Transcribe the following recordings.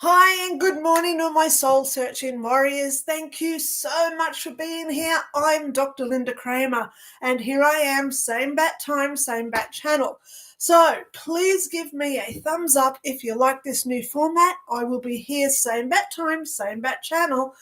Hi and good morning, all my soul searching warriors. Thank you so much for being here. I'm Dr. Lynda Cramer, and here I am, same bat time, same bat channel. So please give me a thumbs up if you like this new format. I will be here, same bat time, same bat channel,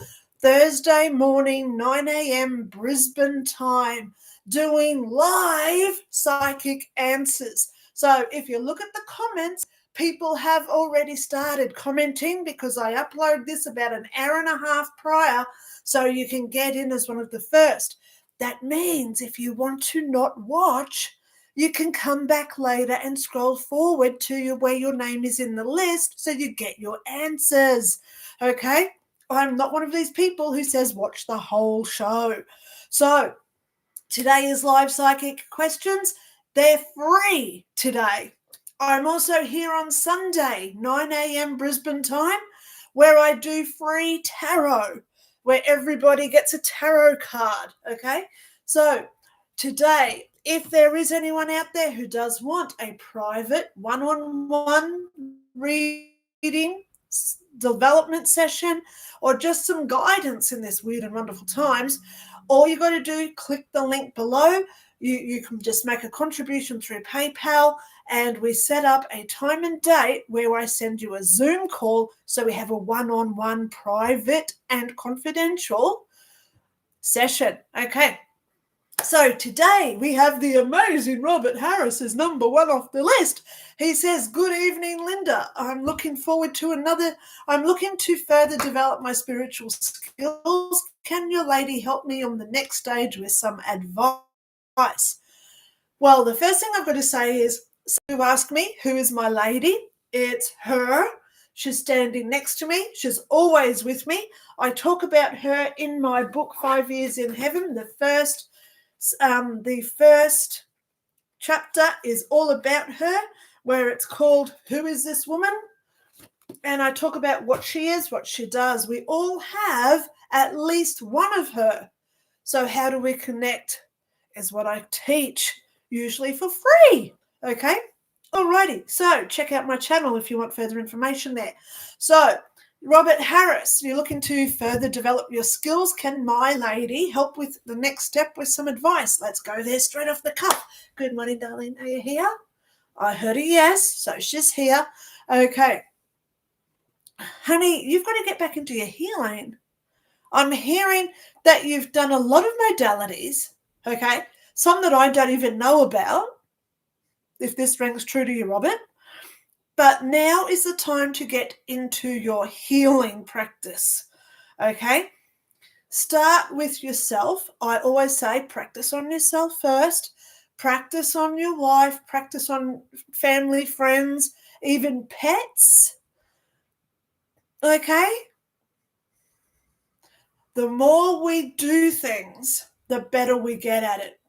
Thursday morning, 9 a.m. Brisbane time, doing live psychic answers. So if you look at the comments, people have already started commenting because I upload this about an hour and a half prior, so you can get in as one of the first. That means if you want to not watch, you can come back later and scroll forward to where your name is in the list so you get your answers. Okay? I'm not one of these people who says watch the whole show. So today is live psychic questions. They're free today. I'm also here on Sunday, 9 a.m. Brisbane time, where I do free tarot, where everybody gets a tarot card, okay? So today, if there is anyone out there who does want a private one-on-one reading, development session, or just some guidance in this weird and wonderful times, all you got to do, click the link below. You can just make a contribution through PayPal, and we set up a time and date where I send you a Zoom call so we have a one-on-one private and confidential session. Okay. So today we have the amazing Robert Harris is number one off the list. He says, "Good evening, Lynda. I'm looking to further develop my spiritual skills. Can your lady help me on the next stage with some advice?" Well, the first thing I've got to say is, you ask me, who is my lady? It's her. She's standing next to me. She's always with me. I talk about her in my book, 5 Years in Heaven. The first chapter is all about her, where it's called Who is This Woman? And I talk about what she is, what she does. We all have at least one of her. So how do we connect is what I teach, usually for free. Okay? Alrighty. So check out my channel if you want further information there. So Robert Harris, you're looking to further develop your skills. Can my lady help with the next step with some advice? Let's go there straight off the cuff. Good morning, darling. Are you here? I heard a yes, so she's here. Okay. Honey, you've got to get back into your healing. I'm hearing that you've done a lot of modalities, okay? Some that I don't even know about, if this rings true to you, Robert. But now is the time to get into your healing practice, okay? Start with yourself. I always say practice on yourself first. Practice on your wife. Practice on family, friends, even pets, okay? The more we do things, the better we get at it,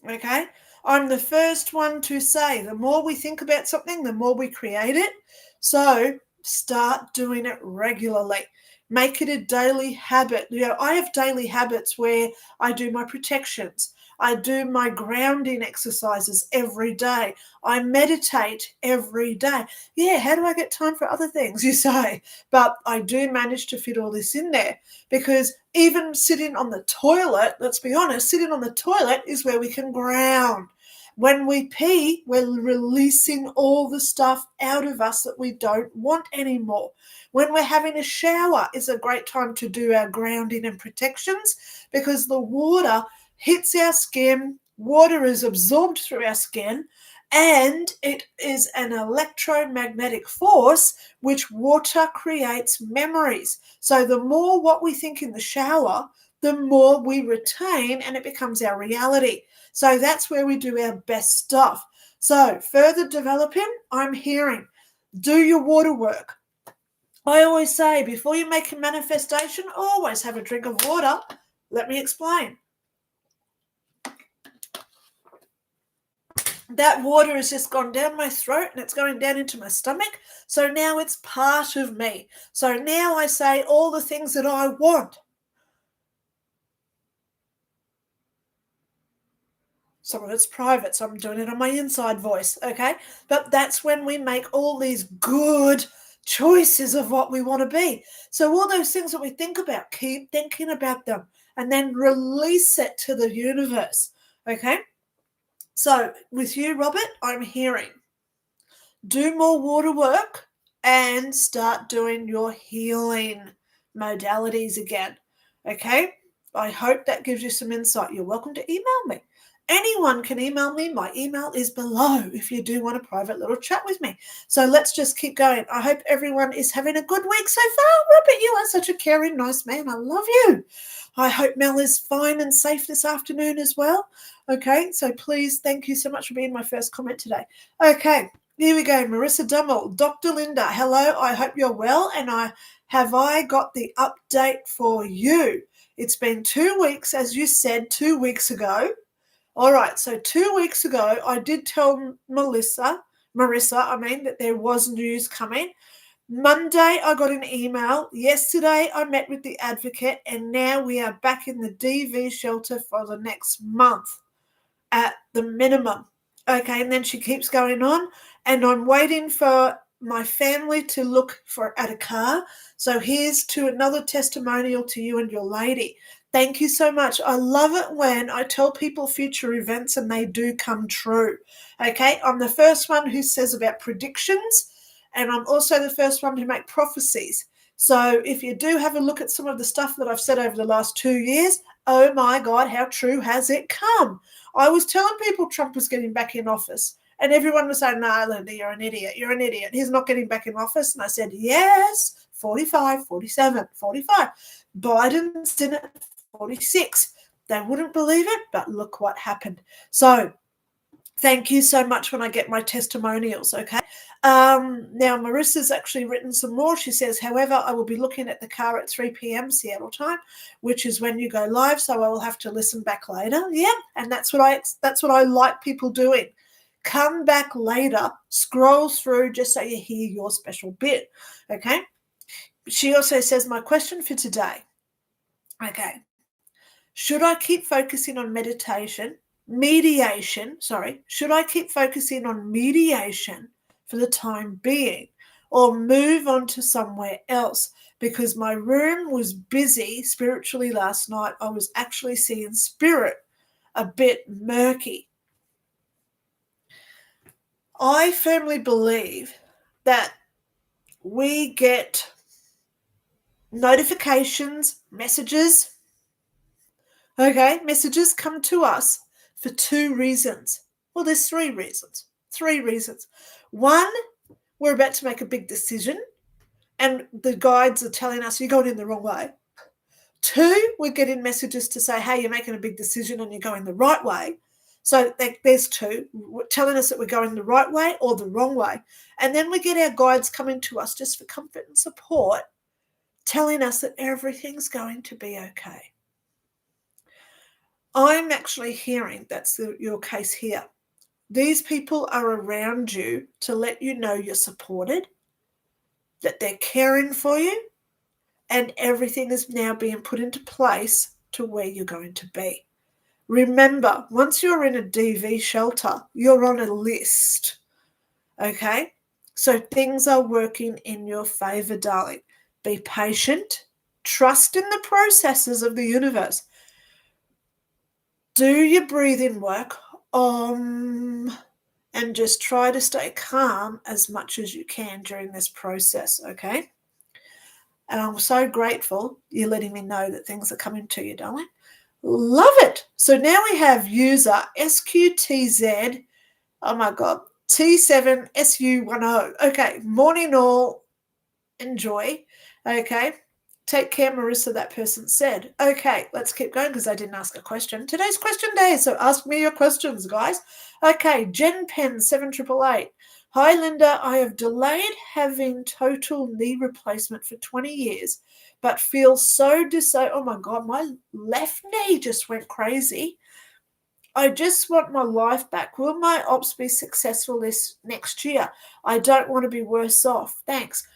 okay? I'm the first one to say the more we think about something, the more we create it. So start doing it regularly. Make it a daily habit. I have daily habits where I do my protections. I do my grounding exercises every day. I meditate every day. Yeah, how do I get time for other things, you say? But I do manage to fit all this in there, because even sitting on the toilet, let's be honest, sitting on the toilet is where we can ground. When we pee, we're releasing all the stuff out of us that we don't want anymore. When we're having a shower is a great time to do our grounding and protections, because the water hits our skin, water is absorbed through our skin, and it is an electromagnetic force, which water creates memories. So the more what we think in the shower, the more we retain, and it becomes our reality. So that's where we do our best stuff. So further developing, I'm hearing, do your water work. I always say, before you make a manifestation, always have a drink of water. Let me explain. That water has just gone down my throat and it's going down into my stomach. So now it's part of me. So now I say all the things that I want. Some of it's private, so I'm doing it on my inside voice, okay? But that's when we make all these good choices of what we want to be. So all those things that we think about, keep thinking about them and then release it to the universe. Okay? So with you, Robert, I'm hearing do more water work and start doing your healing modalities again. Okay? I hope that gives you some insight. You're welcome to email me. Anyone can email me. My email is below if you do want a private little chat with me. So let's just keep going. I hope everyone is having a good week so far. Robert, you are such a caring, nice man. I love you. I hope Mel is fine and safe this afternoon as well. Okay, so please, thank you so much for being my first comment today. Okay, here we go. Marissa Dummel, Dr. Lynda, hello. I hope you're well, and I got the update for you. It's been 2 weeks, as you said 2 weeks ago. All right, so 2 weeks ago, I did tell Marissa, that there was news coming. Monday, I got an email. Yesterday, I met with the advocate, and now we are back in the DV shelter for the next month at the minimum. Okay, and then she keeps going on, and I'm waiting for my family to look at a car. So here's to another testimonial to you and your lady. Thank you so much. I love it when I tell people future events and they do come true. Okay, I'm the first one who says about predictions, and I'm also the first one to make prophecies. So if you do have a look at some of the stuff that I've said over the last 2 years, oh my God, how true has it come? I was telling people Trump was getting back in office, and everyone was saying, no, Lynda, you're an idiot. You're an idiot. He's not getting back in office. And I said, yes, 45, 47, 45. Biden's in at 46. They wouldn't believe it, but look what happened. So thank you so much when I get my testimonials, okay? Now, Marissa's actually written some more. She says, however, I will be looking at the car at 3 p.m. Seattle time, which is when you go live, so I will have to listen back later. Yeah, and that's what I like people doing. Come back later, scroll through just so you hear your special bit, okay? She also says, my question for today, okay, should I keep focusing on mediation, should I keep focusing on mediation for the time being or move on to somewhere else? Because my room was busy spiritually last night. I was actually seeing spirit a bit murky. I firmly believe that we get notifications, messages. Okay, messages come to us for 2 reasons. Well, there's 3 reasons. 3 reasons. 1, we're about to make a big decision, and the guides are telling us you're going in the wrong way. 2, we're getting messages to say, hey, you're making a big decision and you're going the right way. So there's 2, telling us that we're going the right way or the wrong way. And then we get our guides coming to us just for comfort and support, telling us that everything's going to be okay. I'm actually hearing that's your case here. These people are around you to let you know you're supported, that they're caring for you, and everything is now being put into place to where you're going to be. Remember, once you're in a DV shelter, you're on a list, okay? So things are working in your favor, darling. Be patient. Trust in the processes of the universe. Do your breathing work, and just try to stay calm as much as you can during this process, okay? And I'm so grateful you're letting me know that things are coming to you, darling. Love it. So now we have user SQTZ, oh my God, T7SU10. Okay, morning all, enjoy, okay? Take care, Marissa, that person said. Okay, let's keep going because I didn't ask a question. Today's question day, so ask me your questions, guys. Okay, Jen Penn, 7888. Hi, Lynda. I have delayed having total knee replacement for 20 years, but feel so oh my God, my left knee just went crazy. I just want my life back. Will my ops be successful this next year? I don't want to be worse off. Thanks.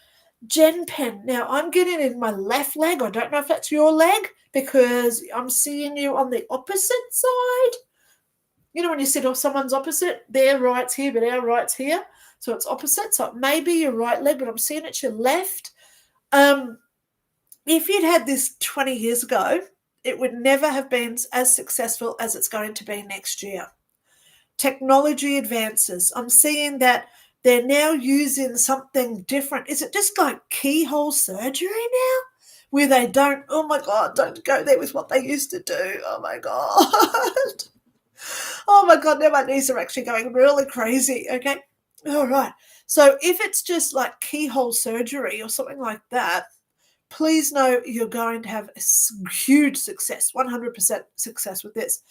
Jen Pen. Now, I'm getting in my left leg. I don't know if that's your leg because I'm seeing you on the opposite side. You know when you sit on someone's opposite, their right's here, but our right's here. So it's opposite. So it may be your right leg, but I'm seeing it's your left. If you'd had this 20 years ago, it would never have been as successful as it's going to be next year. Technology advances. I'm seeing that they're now using something different. Is it just like keyhole surgery now? Where they don't, oh my God, don't go there with what they used to do. Oh my God. Oh my God, now my knees are actually going really crazy. Okay. All right. So if it's just like keyhole surgery or something like that, please know you're going to have a huge success, 100% success with this.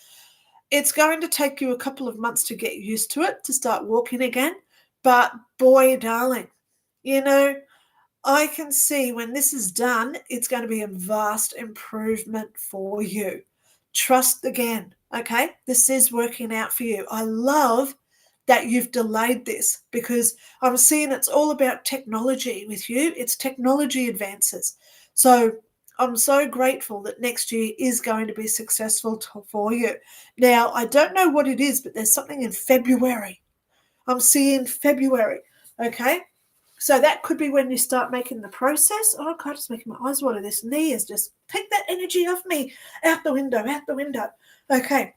It's going to take you a couple of months to get used to it, to start walking again. But boy, darling, you know, I can see when this is done, it's going to be a vast improvement for you. Trust again, okay? This is working out for you. I love that you've delayed this because I'm seeing it's all about technology with you. It's technology advances. So I'm so grateful that next year is going to be successful for you. Now, I don't know what it is, but there's something in February. I'm seeing February, okay? So that could be when you start making the process. Oh, God, it's making my eyes water. This knee is just, take that energy off me. Out the window, out the window. Okay.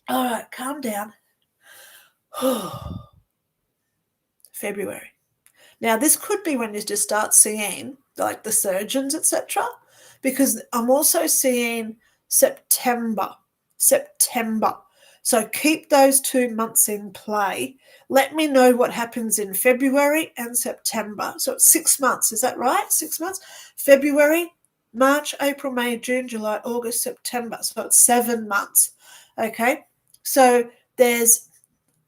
All right, calm down. February. Now, this could be when you just start seeing like the surgeons, etc. Because I'm also seeing September. So keep those 2 months in play. Let me know what happens in February and September. So it's 6 months. Is that right? 6 months? February, March, April, May, June, July, August, September. So it's 7 months. Okay. So there's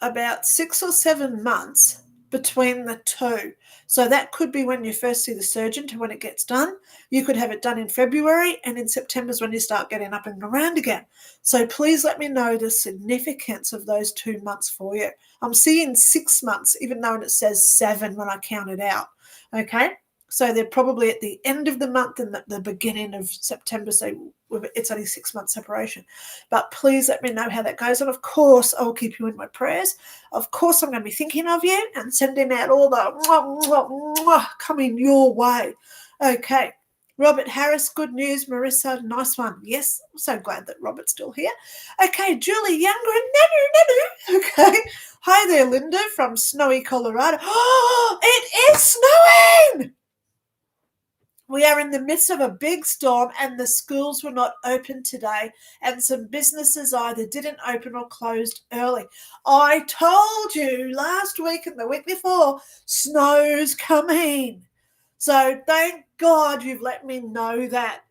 about 6 or 7 months between the two. So that could be when you first see the surgeon to when it gets done. You could have it done in February, and in September is when you start getting up and around again. So please let me know the significance of those 2 months for you. I'm seeing 6 months, even though it says 7 when I count it out. Okay. So they're probably at the end of the month and the beginning of September. So it's only 6 months separation. But please let me know how that goes. And of course, I'll keep you in my prayers. Of course, I'm going to be thinking of you and sending out all the mwah, mwah, mwah, coming your way. Okay. Robert Harris, good news. Marissa, nice one. Yes, I'm so glad that Robert's still here. Okay, Julie Younger, nanu. Okay. Hi there, Linda from snowy Colorado. Oh, it is snowing! We are in the midst of a big storm and the schools were not open today, and some businesses either didn't open or closed early. I told you last week and the week before, snow's coming. So thank God you've let me know that,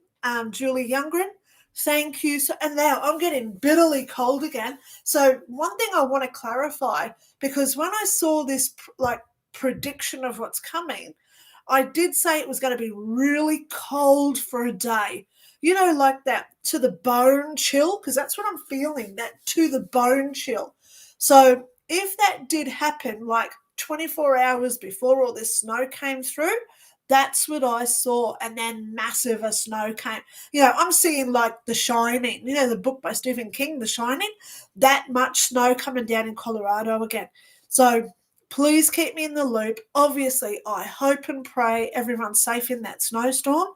Julie Youngren. Thank you. So, and now I'm getting bitterly cold again. So one thing I want to clarify, because when I saw this prediction of what's coming, I did say it was going to be really cold for a day. You know, like that to the bone chill, because that's what I'm feeling, that to the bone chill. So if that did happen like 24 hours before all this snow came through, that's what I saw. And then massive snow came. You know, I'm seeing like The Shining, you know, the book by Stephen King, The Shining, that much snow coming down in Colorado again. So please keep me in the loop. Obviously, I hope and pray everyone's safe in that snowstorm.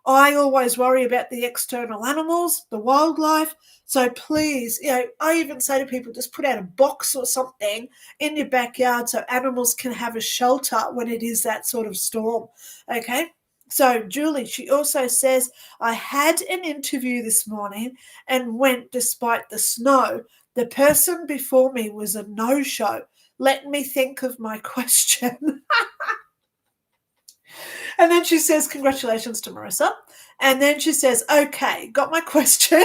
I always worry about the external animals, the wildlife. So please, you know, I even say to people, just put out a box or something in your backyard so animals can have a shelter when it is that sort of storm. Okay. So Julie, she also says, I had an interview this morning and went despite the snow. The person before me was a no-show. Let me think of my question. And then she says, congratulations to Marissa. And then she says, okay, got my question.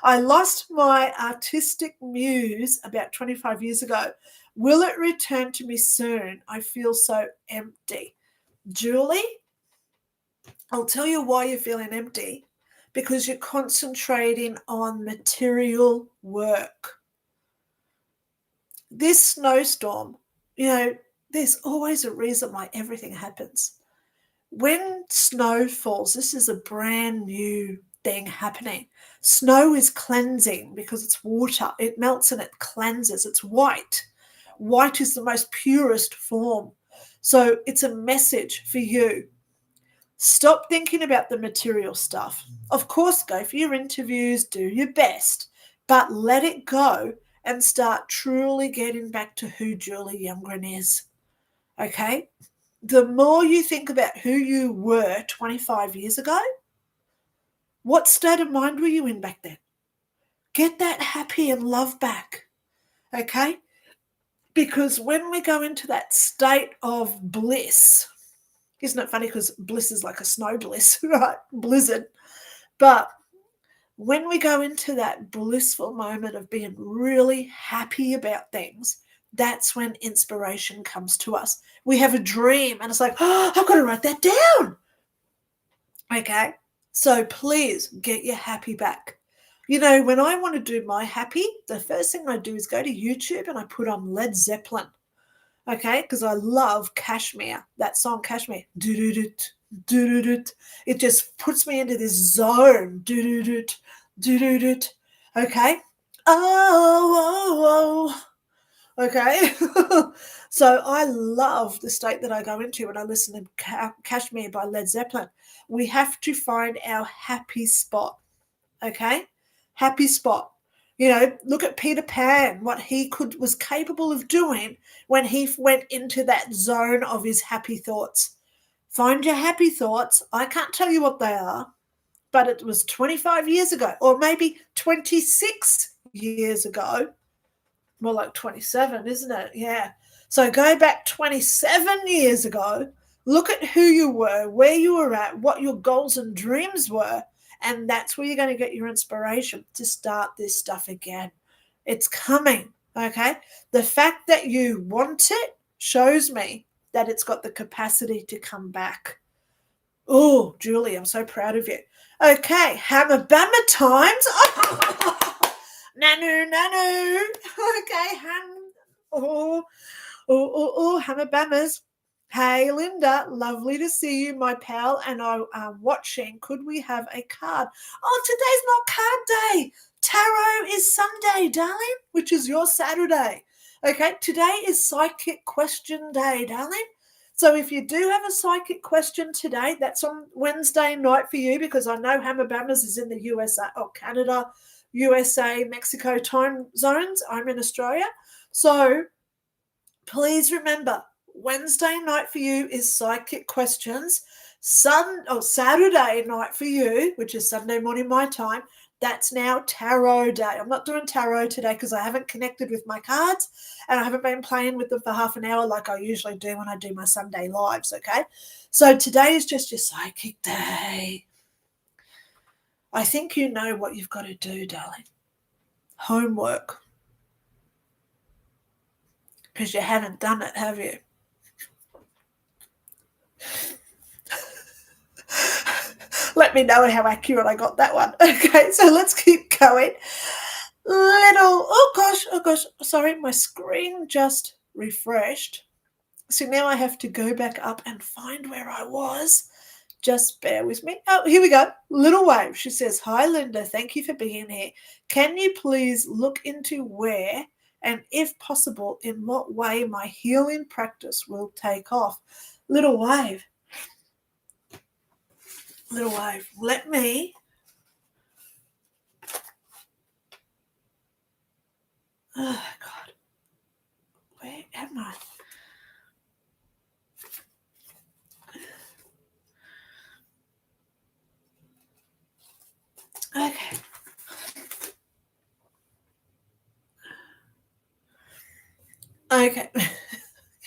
I lost my artistic muse about 25 years ago. Will it return to me soon? I feel so empty. Julie, I'll tell you why you're feeling empty. Because you're concentrating on material work. This snowstorm, you know, there's always a reason why everything happens. When snow falls, this is a brand new thing happening. Snow is cleansing because it's water. It melts and it cleanses. It's white. White is the most purest form. So it's a message for you. Stop thinking about the material stuff. Of course, go for your interviews, do your best, but let it go and start truly getting back to who Julie Youngren is. Okay? The more you think about who you were 25 years ago, what state of mind were you in back then? Get that happy and love back. Okay? Because when we go into that state of bliss, isn't it funny because bliss is like a snow bliss, right? Blizzard. But when we go into that blissful moment of being really happy about things, that's when inspiration comes to us. We have a dream and it's like, oh, I've got to write that down. Okay? So please get your happy back. You know, when I want to do my happy, the first thing I do is go to YouTube and I put on Led Zeppelin. Okay, because I love Kashmir, that song Kashmir. Do-do-do-do, do-do-do. It just puts me into this zone. Do-do-do, do-do-do. Okay. Oh. Okay. So I love the state that I go into when I listen to Kashmir by Led Zeppelin. We have to find our happy spot. Okay? Happy spot. You know, look at Peter Pan, what he was capable of doing when he went into that zone of his happy thoughts. Find your happy thoughts. I can't tell you what they are, but it was 25 years ago, or maybe 26 years ago. More like 27, isn't it? Yeah. So go back 27 years ago, look at who you were, where you were at, what your goals and dreams were, and that's where you're going to get your inspiration to start this stuff again. It's coming, okay? The fact that you want it shows me that it's got the capacity to come back. Oh, Julie, I'm so proud of you. Okay, Hammer Bammer times. Nanu. Okay, Hammer Bammers. Hey, Linda, lovely to see you, my pal, and I am watching. Could we have a card? Oh, today's not card day. Tarot is Sunday, darling, which is your Saturday. Okay, today is psychic question day, darling. So if you do have a psychic question today, that's on Wednesday night for you because I know Hammer Bammers is in the USA or Canada, USA, Mexico time zones. I'm in Australia. So please remember, Wednesday night for you is psychic questions. Saturday night for you, which is Sunday morning my time, that's now tarot day. I'm not doing tarot today because I haven't connected with my cards and I haven't been playing with them for half an hour like I usually do when I do my Sunday lives, okay? So today is just your psychic day. I think you know what you've got to do, darling. Homework. Because you haven't done it, have you? Let me know how accurate I got that one. Okay, so let's keep going. Oh gosh, sorry, my screen just refreshed. So now I have to go back up and find where I was. Just bear with me. Oh, here we go. Little Wave. She says, hi, Linda. Thank you for being here. Can you please look into where and, if possible, in what way my healing practice will take off? Little Wave. Let me. Oh, God. Where am I? Okay. Okay.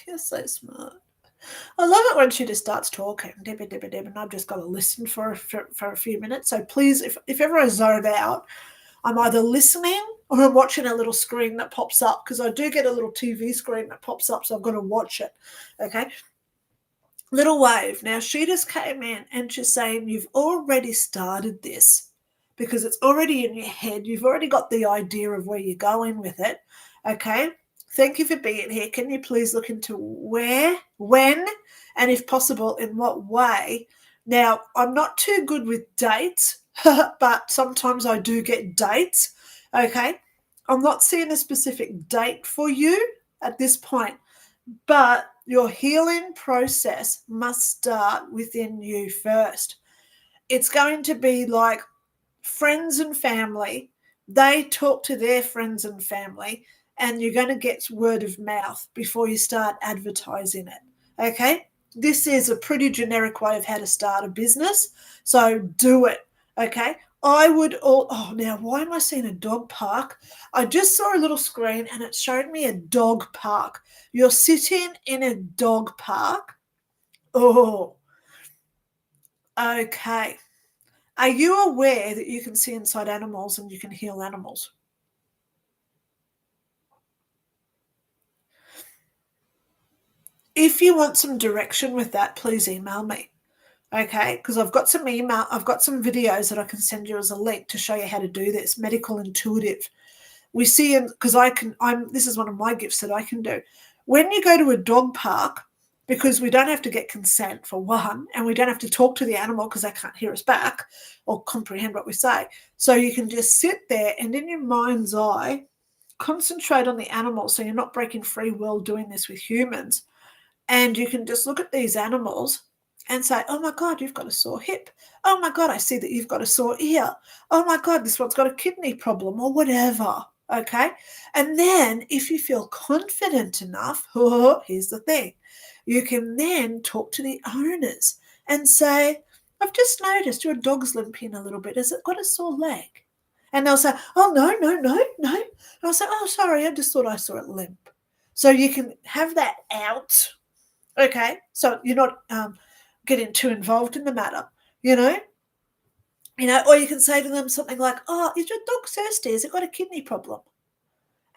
You're so smart. I love it when she just starts talking, Debbie, and I've just got to listen for a few minutes. So please, if ever I zone out, I'm either listening or I'm watching a little screen that pops up because I do get a little TV screen that pops up, so I've got to watch it. Okay. Little Wave. Now, she just came in and she's saying you've already started this because it's already in your head. You've already got the idea of where you're going with it. Okay. Thank you for being here. Can you please look into where, when, and if possible, in what way? Now, I'm not too good with dates, but sometimes I do get dates. Okay. I'm not seeing a specific date for you. at this point. But your healing process must start within you first. It's going to be like friends and family. They talk to their friends and family, and you're going to get word of mouth before you start advertising it. Okay? This is a pretty generic way of how to start a business. So do it. Okay? I would now why am I seeing a dog park? I just saw a little screen and it showed me a dog park. You're sitting in a dog park. Oh, okay. Are you aware that you can see inside animals and you can heal animals? If you want some direction with that, please email me. Okay, because I've got some videos that I can send you as a link to show you how to do this. Medical intuitive. We see, because this is one of my gifts that I can do. When you go to a dog park, because we don't have to get consent for one, and we don't have to talk to the animal because they can't hear us back or comprehend what we say. So you can just sit there and in your mind's eye, concentrate on the animal so you're not breaking free will doing this with humans. And you can just look at these animals and say, oh my God, you've got a sore hip. Oh my God, I see that you've got a sore ear. Oh my God, this one's got a kidney problem or whatever. Okay. And then if you feel confident enough, here's the thing, you can then talk to the owners and say, I've just noticed your dog's limping a little bit. Has it got a sore leg? And they'll say, oh, no. And I'll say, oh, sorry, I just thought I saw it limp. So you can have that out. Okay, so you're not getting too involved in the matter, or you can say to them something like, oh, is your dog thirsty? Has it got a kidney problem?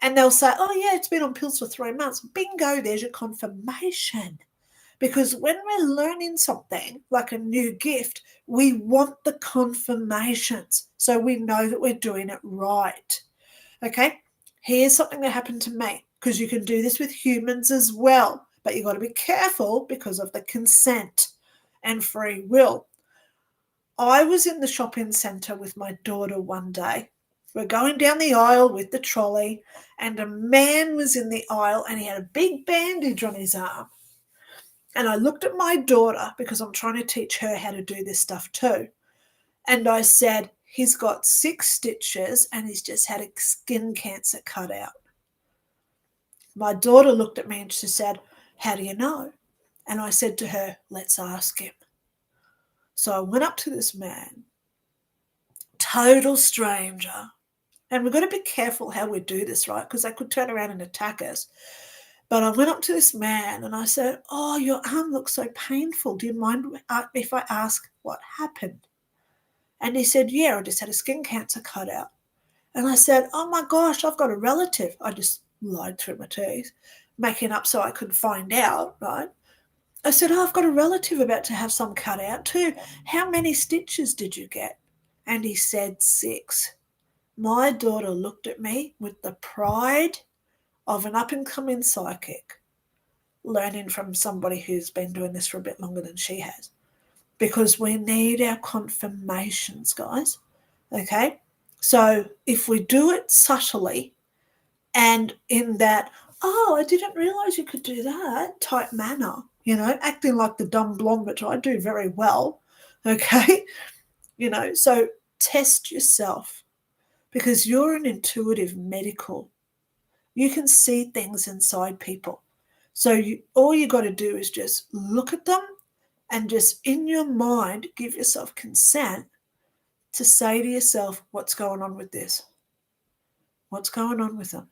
And they'll say, oh, yeah, it's been on pills for 3 months. Bingo, there's your confirmation. Because when we're learning something like a new gift, we want the confirmations so we know that we're doing it right. Okay, here's something that happened to me, because you can do this with humans as well. But you've got to be careful because of the consent and free will. I was in the shopping centre with my daughter one day. We're going down the aisle with the trolley, and a man was in the aisle and he had a big bandage on his arm. And I looked at my daughter because I'm trying to teach her how to do this stuff too. And I said, he's got 6 stitches and he's just had a skin cancer cut out. My daughter looked at me and she said, how do you know? And I said to her, let's ask him. So I went up to this man, total stranger. And we've got to be careful how we do this, right? Because they could turn around and attack us. But I went up to this man and I said, oh, your arm looks so painful. Do you mind if I ask what happened? And he said, yeah, I just had a skin cancer cut out. And I said, oh my gosh, I've got a relative. I just lied through my teeth, making up so I could find out, right? I said, oh, I've got a relative about to have some cut out too. How many stitches did you get? And he said 6. My daughter looked at me with the pride of an up-and-coming psychic, learning from somebody who's been doing this for a bit longer than she has. Because we need our confirmations, guys. Okay? So if we do it subtly and in that, oh, I didn't realize you could do that type manner, acting like the dumb blonde, which I do very well. Okay? So test yourself because you're an intuitive medical. You can see things inside people. So all you got to do is just look at them and just in your mind give yourself consent to say to yourself, what's going on with this? What's going on with them?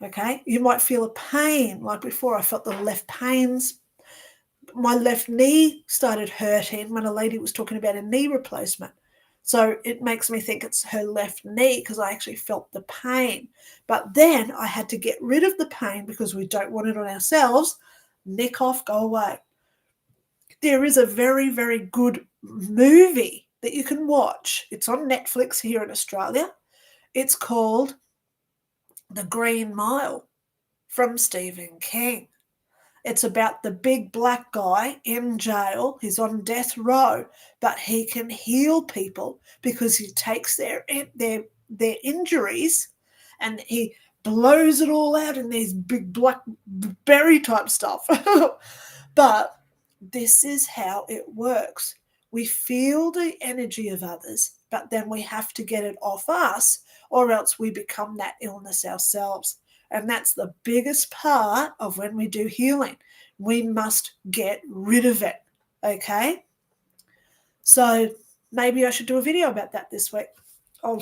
Okay? You might feel a pain. Like before, I felt the left pains. My left knee started hurting when a lady was talking about a knee replacement. So it makes me think it's her left knee because I actually felt the pain. But then I had to get rid of the pain because we don't want it on ourselves. Nick off, go away. There is a very, very good movie that you can watch. It's on Netflix here in Australia. It's called The Green Mile from Stephen King. It's about the big black guy in jail. He's on death row, but he can heal people because he takes their injuries and he blows it all out in these big blackberry type stuff. But this is how it works. We feel the energy of others, but then we have to get it off us, or else we become that illness ourselves. And that's the biggest part of when we do healing. We must get rid of it. Okay? So maybe I should do a video about that this week. I'll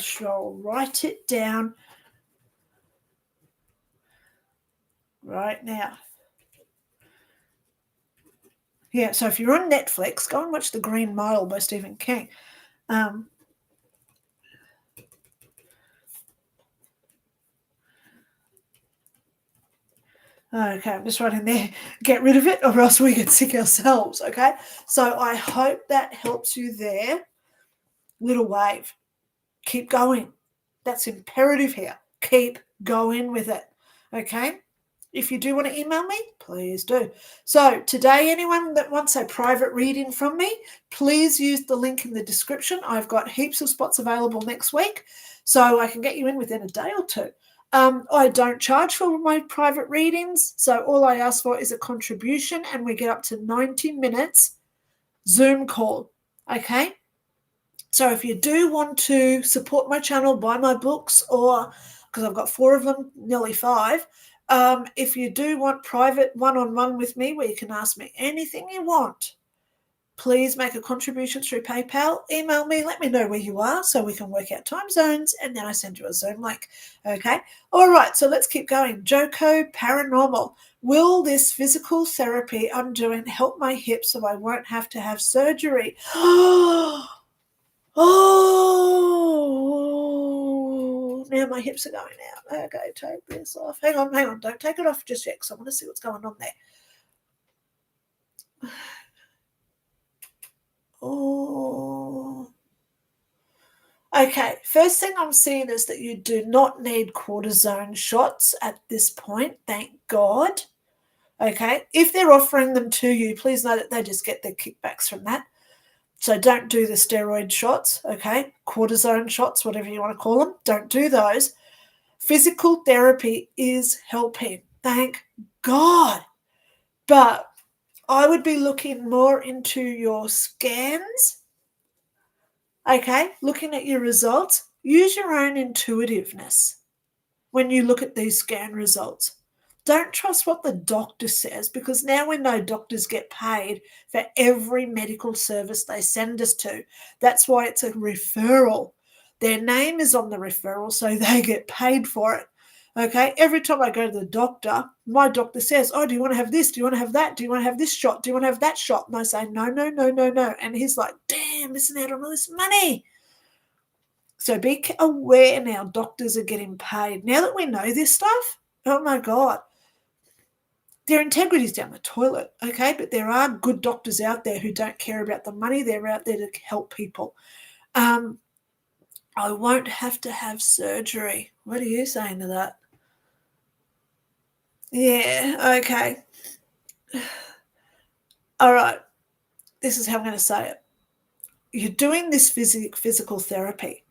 write it down right now. Yeah, so if you're on Netflix, go and watch The Green Mile by Stephen King. Okay, I'm just writing there, get rid of it or else we get sick ourselves, okay? So I hope that helps you there. Little wave. Keep going. That's imperative here. Keep going with it, okay? If you do want to email me, please do. So today, anyone that wants a private reading from me, please use the link in the description. I've got heaps of spots available next week, so I can get you in within a day or two. I don't charge for my private readings, so all I ask for is a contribution, and we get up to 90 minutes Zoom call, okay? So if you do want to support my channel, buy my books, or because I've got 4 of them, nearly 5, if you do want private one-on-one with me where you can ask me anything you want, please make a contribution through PayPal. Email me, let me know where you are so we can work out time zones, and then I send you a Zoom link. Okay? All right, so let's keep going. Joko Paranormal. Will this physical therapy I'm doing help my hips so I won't have to have surgery? Oh, now my hips are going out. Okay, take this off. Hang on. Don't take it off just yet because I want to see what's going on there. Oh. Okay, first thing I'm seeing is that you do not need cortisone shots at this point, thank God. Okay, if they're offering them to you, please know that they just get their kickbacks from that. So don't do the steroid shots, okay? Cortisone shots, whatever you want to call them, don't do those. Physical therapy is helping, thank God. But I would be looking more into your scans, okay? Looking at your results. Use your own intuitiveness when you look at these scan results. Don't trust what the doctor says, because now we know doctors get paid for every medical service they send us to. That's why it's a referral. Their name is on the referral, so they get paid for it. Okay, every time I go to the doctor, my doctor says, oh, do you want to have this? Do you want to have that? Do you want to have this shot? Do you want to have that shot? And I say, no. And he's like, damn, missing out on all this money. So be aware now, doctors are getting paid. Now that we know this stuff, oh my God, their integrity's down the toilet, okay? But there are good doctors out there who don't care about the money. They're out there to help people. I won't have to have surgery. What are you saying to that? Yeah, okay. All right. This is how I'm going to say it. You're doing this physical therapy.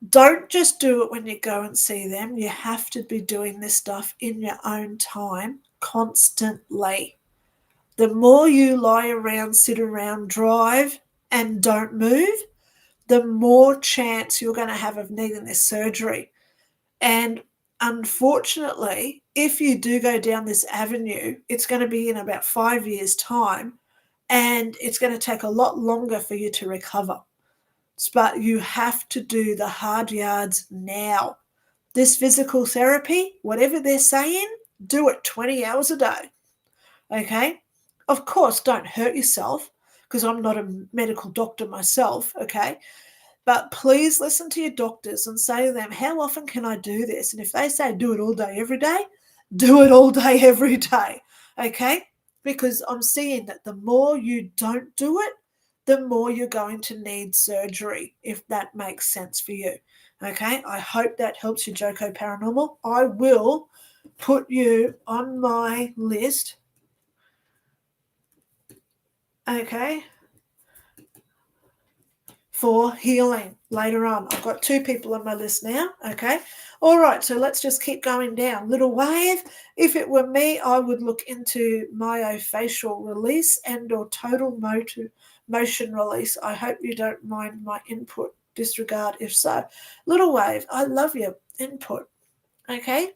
Don't just do it when you go and see them. You have to be doing this stuff in your own time constantly. The more you lie around, sit around, drive, and don't move, the more chance you're going to have of needing this surgery. And unfortunately, if you do go down this avenue, it's going to be in about 5 years' time, and it's going to take a lot longer for you to recover. But you have to do the hard yards now. This physical therapy, whatever they're saying, do it 20 hours a day. Okay? Of course, don't hurt yourself, because I'm not a medical doctor myself, okay? But please listen to your doctors and say to them, how often can I do this? And if they say do it all day, every day, do it all day, every day, okay? Because I'm seeing that the more you don't do it, the more you're going to need surgery, if that makes sense for you, okay? I hope that helps you, Joko Paranormal. I will put you on my list, okay, for healing later on. I've got 2 people on my list now, okay? All right, so let's just keep going down. Little wave, if it were me, I would look into myofascial release and or total motion release. I hope you don't mind my input. Disregard if so. Little wave, I love your input, okay?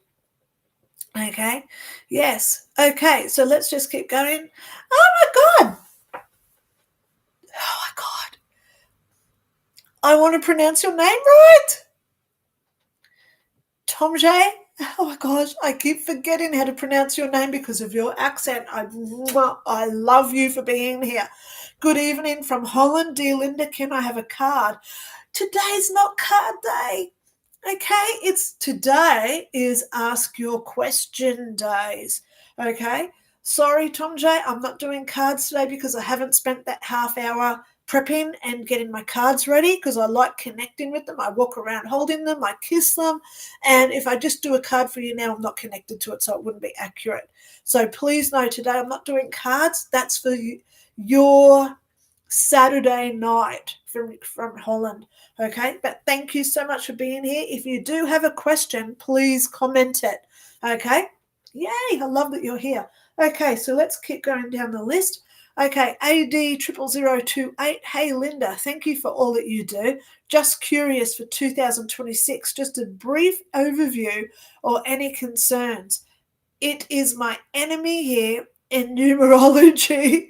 Okay, yes. Okay, so let's just keep going. Oh my God. Oh my God. I want to pronounce your name right. Tom J. Oh my gosh, I keep forgetting how to pronounce your name because of your accent. I love you for being here. Good evening from Holland. Dear Linda, can I have a card? Today's not card day. Okay, today is ask your question days. Okay, sorry, Tom J, I'm not doing cards today because I haven't spent that half hour prepping and getting my cards ready because I like connecting with them. I walk around holding them, I kiss them, and if I just do a card for you now, I'm not connected to it, so it wouldn't be accurate. So please know today I'm not doing cards. That's for your Saturday night from Holland. Okay, but thank you so much for being here. If you do have a question, please comment it. Okay, yay, I love that you're here. Okay, so let's keep going down the list. Okay, AD0028. Hey Linda, thank you for all that you do. Just curious for 2026, just a brief overview or any concerns. It is my enemy here in numerology.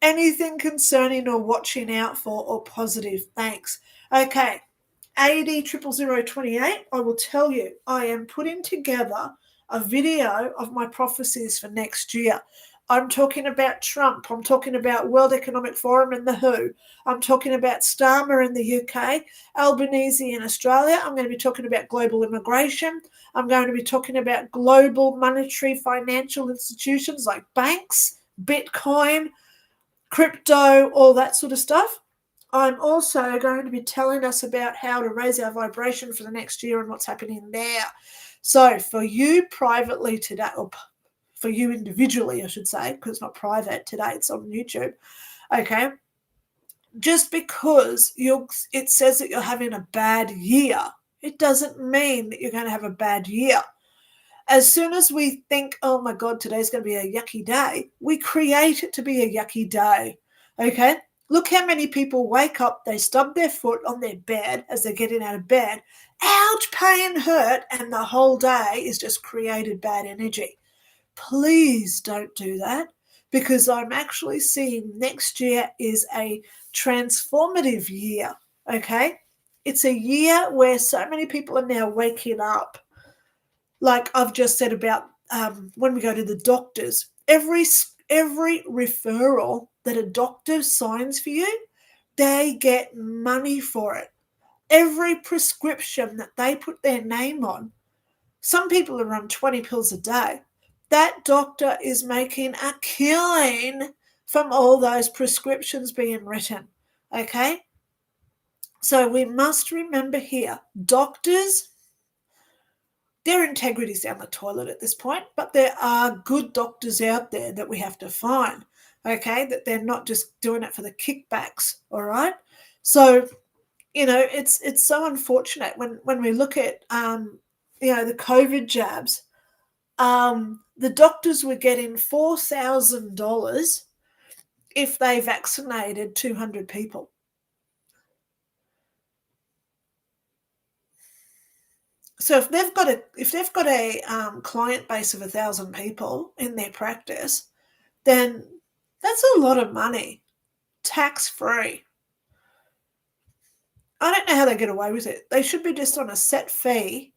Anything concerning or watching out for or positive? Thanks. Okay, AD0028, I will tell you, I am putting together a video of my prophecies for next year. I'm talking about Trump. I'm talking about World Economic Forum and the WHO. I'm talking about Starmer in the UK, Albanese in Australia. I'm going to be talking about global immigration. I'm going to be talking about global monetary financial institutions like banks, Bitcoin, crypto, all that sort of stuff. I'm also going to be telling us about how to raise our vibration for the next year and what's happening there. So for you privately today, or for you individually, I should say, because it's not private today, it's on YouTube, okay? Just because it says that you're having a bad year, it doesn't mean that you're going to have a bad year. As soon as we think, oh my God, today's going to be a yucky day, we create it to be a yucky day, okay? Look how many people wake up, they stub their foot on their bed as they're getting out of bed. Ouch, pain, hurt, and the whole day is just created bad energy. Please don't do that because I'm actually seeing next year is a transformative year, okay? It's a year where so many people are now waking up. Like I've just said about when we go to the doctors, every referral that a doctor signs for you, they get money for it. Every prescription that they put their name on, some people are on 20 pills a day. That doctor is making a killing from all those prescriptions being written, okay? So we must remember here, doctors, their integrity's down the toilet at this point, but there are good doctors out there that we have to find, okay, that they're not just doing it for the kickbacks, all right? So, it's so unfortunate when we look at, the COVID jabs, the doctors were getting $4,000 if they vaccinated 200 people. So if they've got a client base of 1,000 people in their practice, then that's a lot of money, tax free. I don't know how they get away with it. They should be just on a set fee,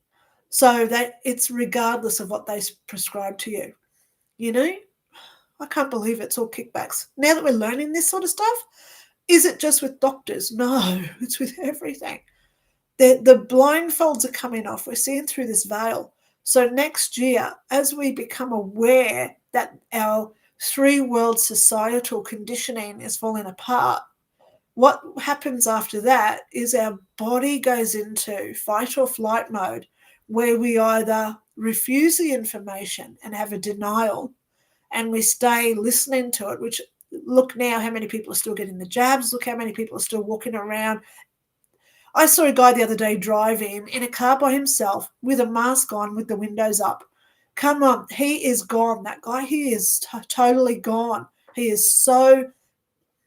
so that it's regardless of what they prescribe to you. I can't believe it's all kickbacks. Now that we're learning this sort of stuff, is it just with doctors? No, it's with everything. The blindfolds are coming off. We're seeing through this veil. So next year, as we become aware that our 3-world societal conditioning is falling apart, what happens after that is our body goes into fight or flight mode, where we either refuse the information and have a denial and we stay listening to it, which look now how many people are still getting the jabs, look how many people are still walking around I saw a guy the other day driving in a car by himself with a mask on with the windows up. Come on, he is gone. That guy, he is totally gone. He is so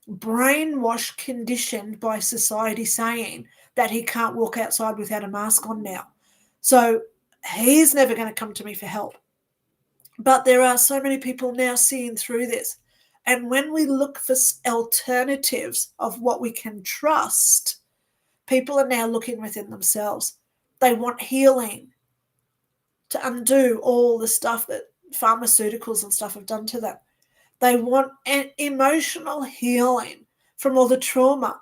brainwashed, conditioned by society saying that he can't walk outside without a mask on now. So he's never going to come to me for help. But there are so many people now seeing through this. And when we look for alternatives of what we can trust, people are now looking within themselves. They want healing to undo all the stuff that pharmaceuticals and stuff have done to them. They want an emotional healing from all the trauma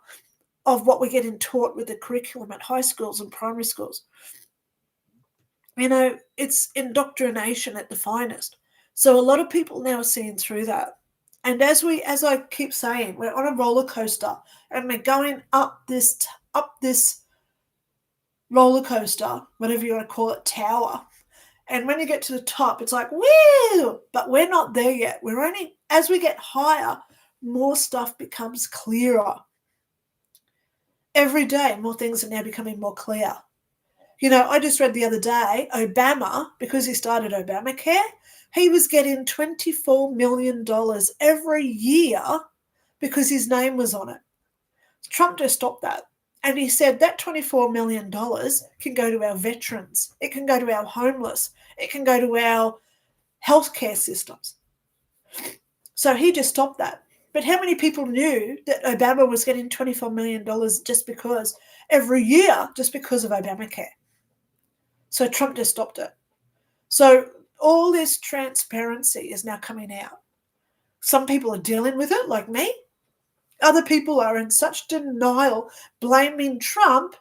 of what we're getting taught with the curriculum at high schools and primary schools. It's indoctrination at the finest. So a lot of people now are seeing through that. And as I keep saying, we're on a roller coaster and we're going up this roller coaster, whatever you want to call it, tower. And when you get to the top, it's like, woo! But we're not there yet. We're only, as we get higher, more stuff becomes clearer. Every day, more things are now becoming more clear. I just read the other day, Obama, because he started Obamacare, he was getting $24 million every year because his name was on it. Trump just stopped that. And he said that $24 million can go to our veterans. It can go to our homeless. It can go to our healthcare systems. So he just stopped that. But how many people knew that Obama was getting $24 million just because every year, just because of Obamacare? So Trump just stopped it. So all this transparency is now coming out. Some people are dealing with it, like me. Other people are in such denial, blaming Trump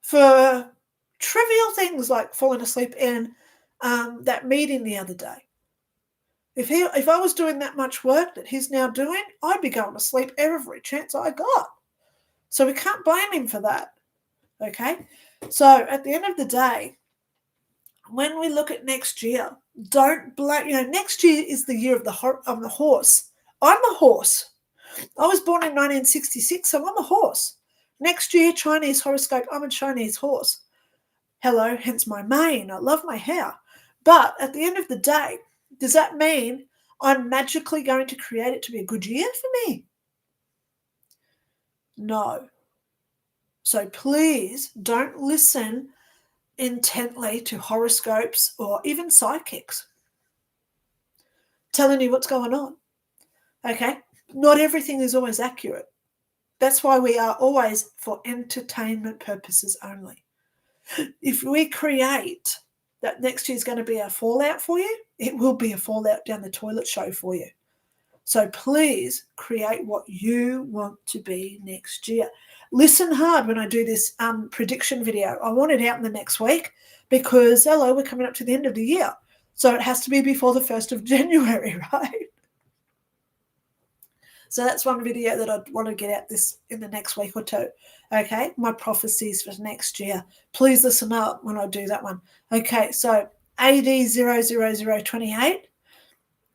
for trivial things like falling asleep in that meeting the other day. If I was doing that much work that he's now doing, I'd be going to sleep every chance I got. So we can't blame him for that. Okay? So at the end of the day, when we look at next year, don't blame, next year is the year of the horse. I'm a horse. I was born in 1966, so I'm a horse. Next year, Chinese horoscope, I'm a Chinese horse. Hello, hence my mane. I love my hair. But at the end of the day, does that mean I'm magically going to create it to be a good year for me? No. So please don't listen intently to horoscopes or even psychics telling you what's going on. Okay? Not everything is always accurate. That's why we are always for entertainment purposes only. If we create that next year is going to be a fallout for you, it will be a fallout down the toilet show for you. So please create what you want to be next year. Listen hard when I do this prediction video. I want it out in the next week because, hello, we're coming up to the end of the year. So it has to be before the 1st of January, right? So that's one video that I'd want to get out this in the next week or two. Okay, my prophecies for next year. Please listen up when I do that one. Okay, so AD00028.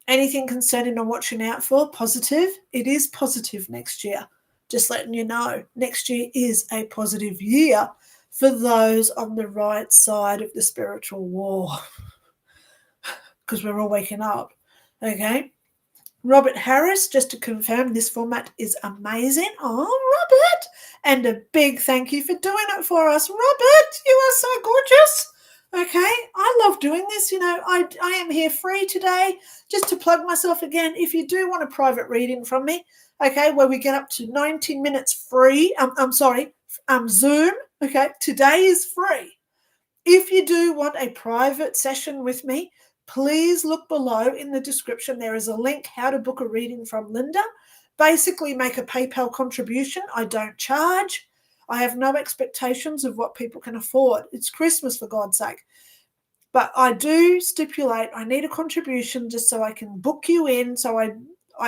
Anything concerning or watching out for? Positive. It is positive next year. Just letting you know, next year is a positive year for those on the right side of the spiritual war. Because we're all waking up. Okay. Robert Harris, just to confirm, this format is amazing. Oh, Robert. And a big thank you for doing it for us. Robert, you are so gorgeous. Okay, I love doing this. I am here free today just to plug myself again. If you do want a private reading from me, okay, where we get up to 90 minutes free. Zoom. Okay, today is free. If you do want a private session with me, please look below in the description. There is a link how to book a reading from Lynda. Basically, make a PayPal contribution. I don't charge. I have no expectations of what people can afford. It's Christmas, for God's sake. But I do stipulate I need a contribution just so I can book you in, so I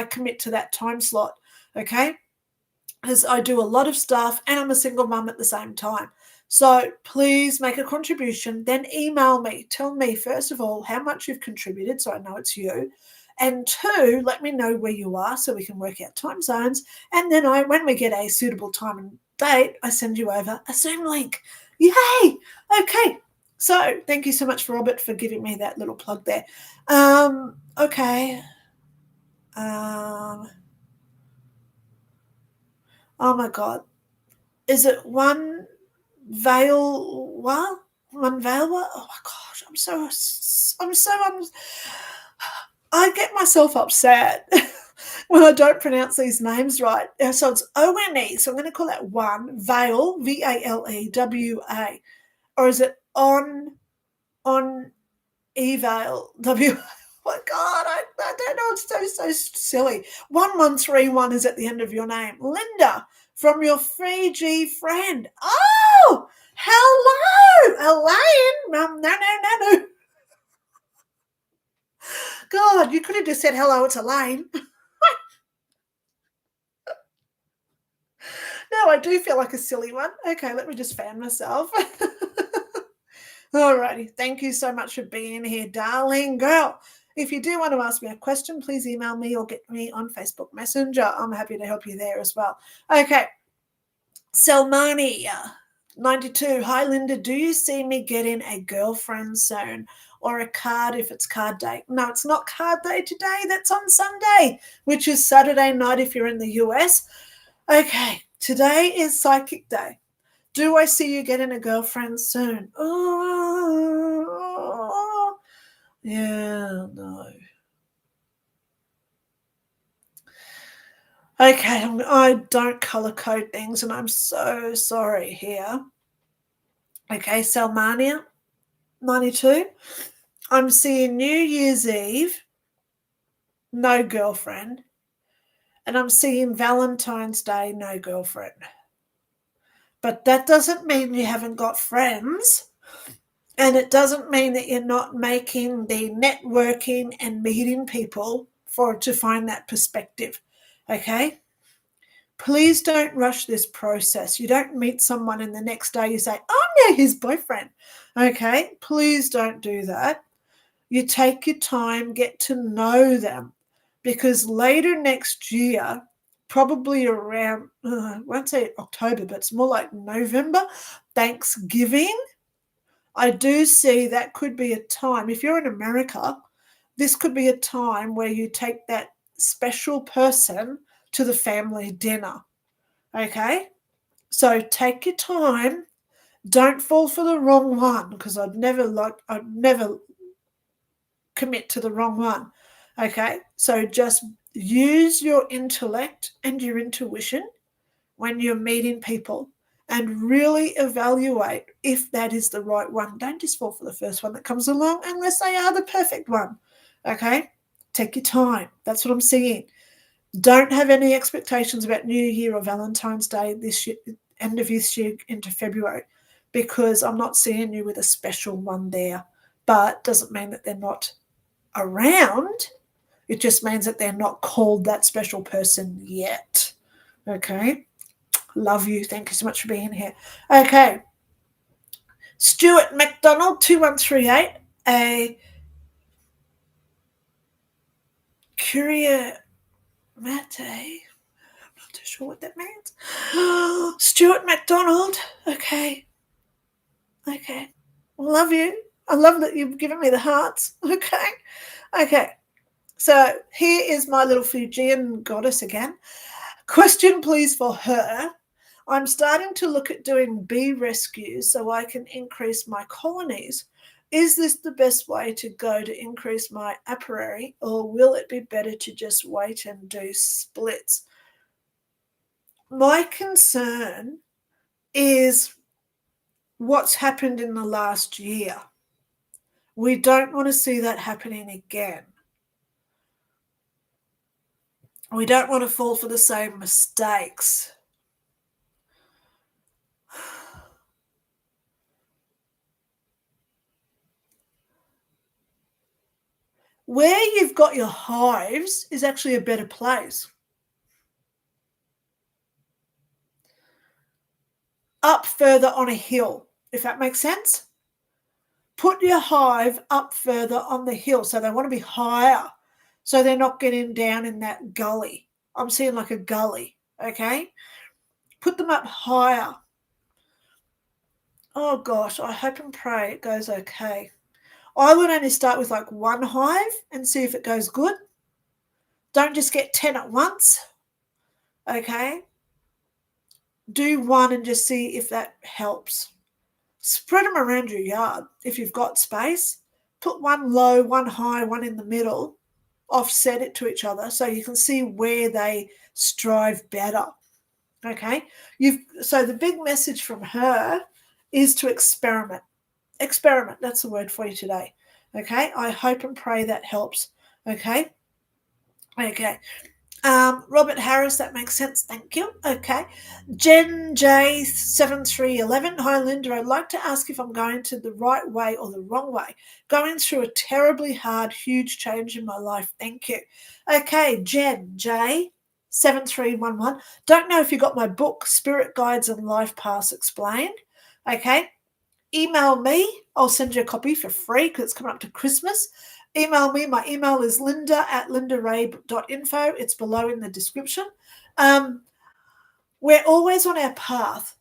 commit to that time slot, okay? Because I do a lot of stuff and I'm a single mum at the same time. So please make a contribution, then email me. Tell me, first of all, how much you've contributed so I know it's you. And 2, let me know where you are so we can work out time zones. And then when we get a suitable time and date, I send you over a Zoom link. Yay! Okay. So thank you so much, Robert, for giving me that little plug there. Okay. Oh my God. Is it one veil? What? One veil? What? Oh my gosh. I get myself upset when I don't pronounce these names right. So it's O-N-E. So I'm going to call that one veil, V-A-L-E-W-A. Or is it on eval, W? Oh my God, I don't know. It's so silly. 1131 is at the end of your name. Linda, from your 3G friend. Oh, hello, Elaine. No. God, you could have just said hello, it's Elaine. No, I do feel like a silly one. Okay, let me just fan myself. Alrighty, thank you so much for being here, darling girl. If you do want to ask me a question, please email me or get me on Facebook Messenger. I'm happy to help you there as well. Okay, Selmani, 92. Hi, Linda. Do you see me getting a girlfriend soon or a card if it's card day? No, it's not card day today. That's on Sunday, which is Saturday night if you're in the US. Okay, today is psychic day. Do I see you getting a girlfriend soon? Oh, yeah, no. Okay, I don't color code things, and I'm so sorry here. Okay, Salmania, 92. I'm seeing New Year's Eve, no girlfriend. And I'm seeing Valentine's Day, no girlfriend. But that doesn't mean you haven't got friends. And it doesn't mean that you're not making the networking and meeting people to find that perspective. Okay? Please don't rush this process. You don't meet someone and the next day you say, I'm now his boyfriend. Okay? Please don't do that. You take your time, get to know them, because later next year, probably around, I won't say October, but it's more like November, Thanksgiving, I do see that could be a time. If you're in America, this could be a time where you take that special person to the family dinner. Okay? So take your time. Don't fall for the wrong one, because I'd never commit to the wrong one. Okay? So just use your intellect and your intuition when you're meeting people and really evaluate if that is the right one. Don't just fall for the first one that comes along unless they are the perfect one. Okay? Take your time. That's what I'm seeing. Don't have any expectations about New Year or Valentine's Day this year, end of this year into February, because I'm not seeing you with a special one there. But doesn't mean that they're not around. It just means that they're not called that special person yet. Okay? Love you. Thank you so much for being here. Okay. Stuart McDonald, 2138, a Curia Mate. I'm not too sure what that means. Stuart McDonald. Okay. Love you. I love that you've given me the hearts. Okay. So here is my little Fijian goddess again. Question, please, for her. I'm starting to look at doing bee rescues so I can increase my colonies. Is this the best way to go to increase my apiary, or will it be better to just wait and do splits? My concern is what's happened in the last year. We don't want to see that happening again. We don't want to fall for the same mistakes. Where you've got your hives is actually a better place. Up further on a hill, if that makes sense. Put your hive up further on the hill, so they want to be higher, so they're not getting down in that gully. I'm seeing like a gully, okay? Put them up higher. Oh gosh, I hope and pray it goes okay. I would only start with like one hive and see if it goes good. Don't just get 10 at once. Okay? Do one and just see if that helps. Spread them around your yard if you've got space. Put one low, one high, one in the middle. Offset it to each other so you can see where they strive better. Okay? So the big message from her is to experiment. Experiment, that's the word for you today. Okay? I hope and pray that helps. Okay? Okay. Robert Harris, that makes sense. Thank you. Okay. Jen J7311. Hi, Linda. I'd like to ask if I'm going to the right way or the wrong way. Going through a terribly hard, huge change in my life. Thank you. Okay. Jen J7311. Don't know if you got my book, Spirit Guides and Life Paths Explained. Okay. Email me. I'll send you a copy for free because it's coming up to Christmas. Email me. My email is linda@lindarabe.info. It's below in the description. We're always on our path.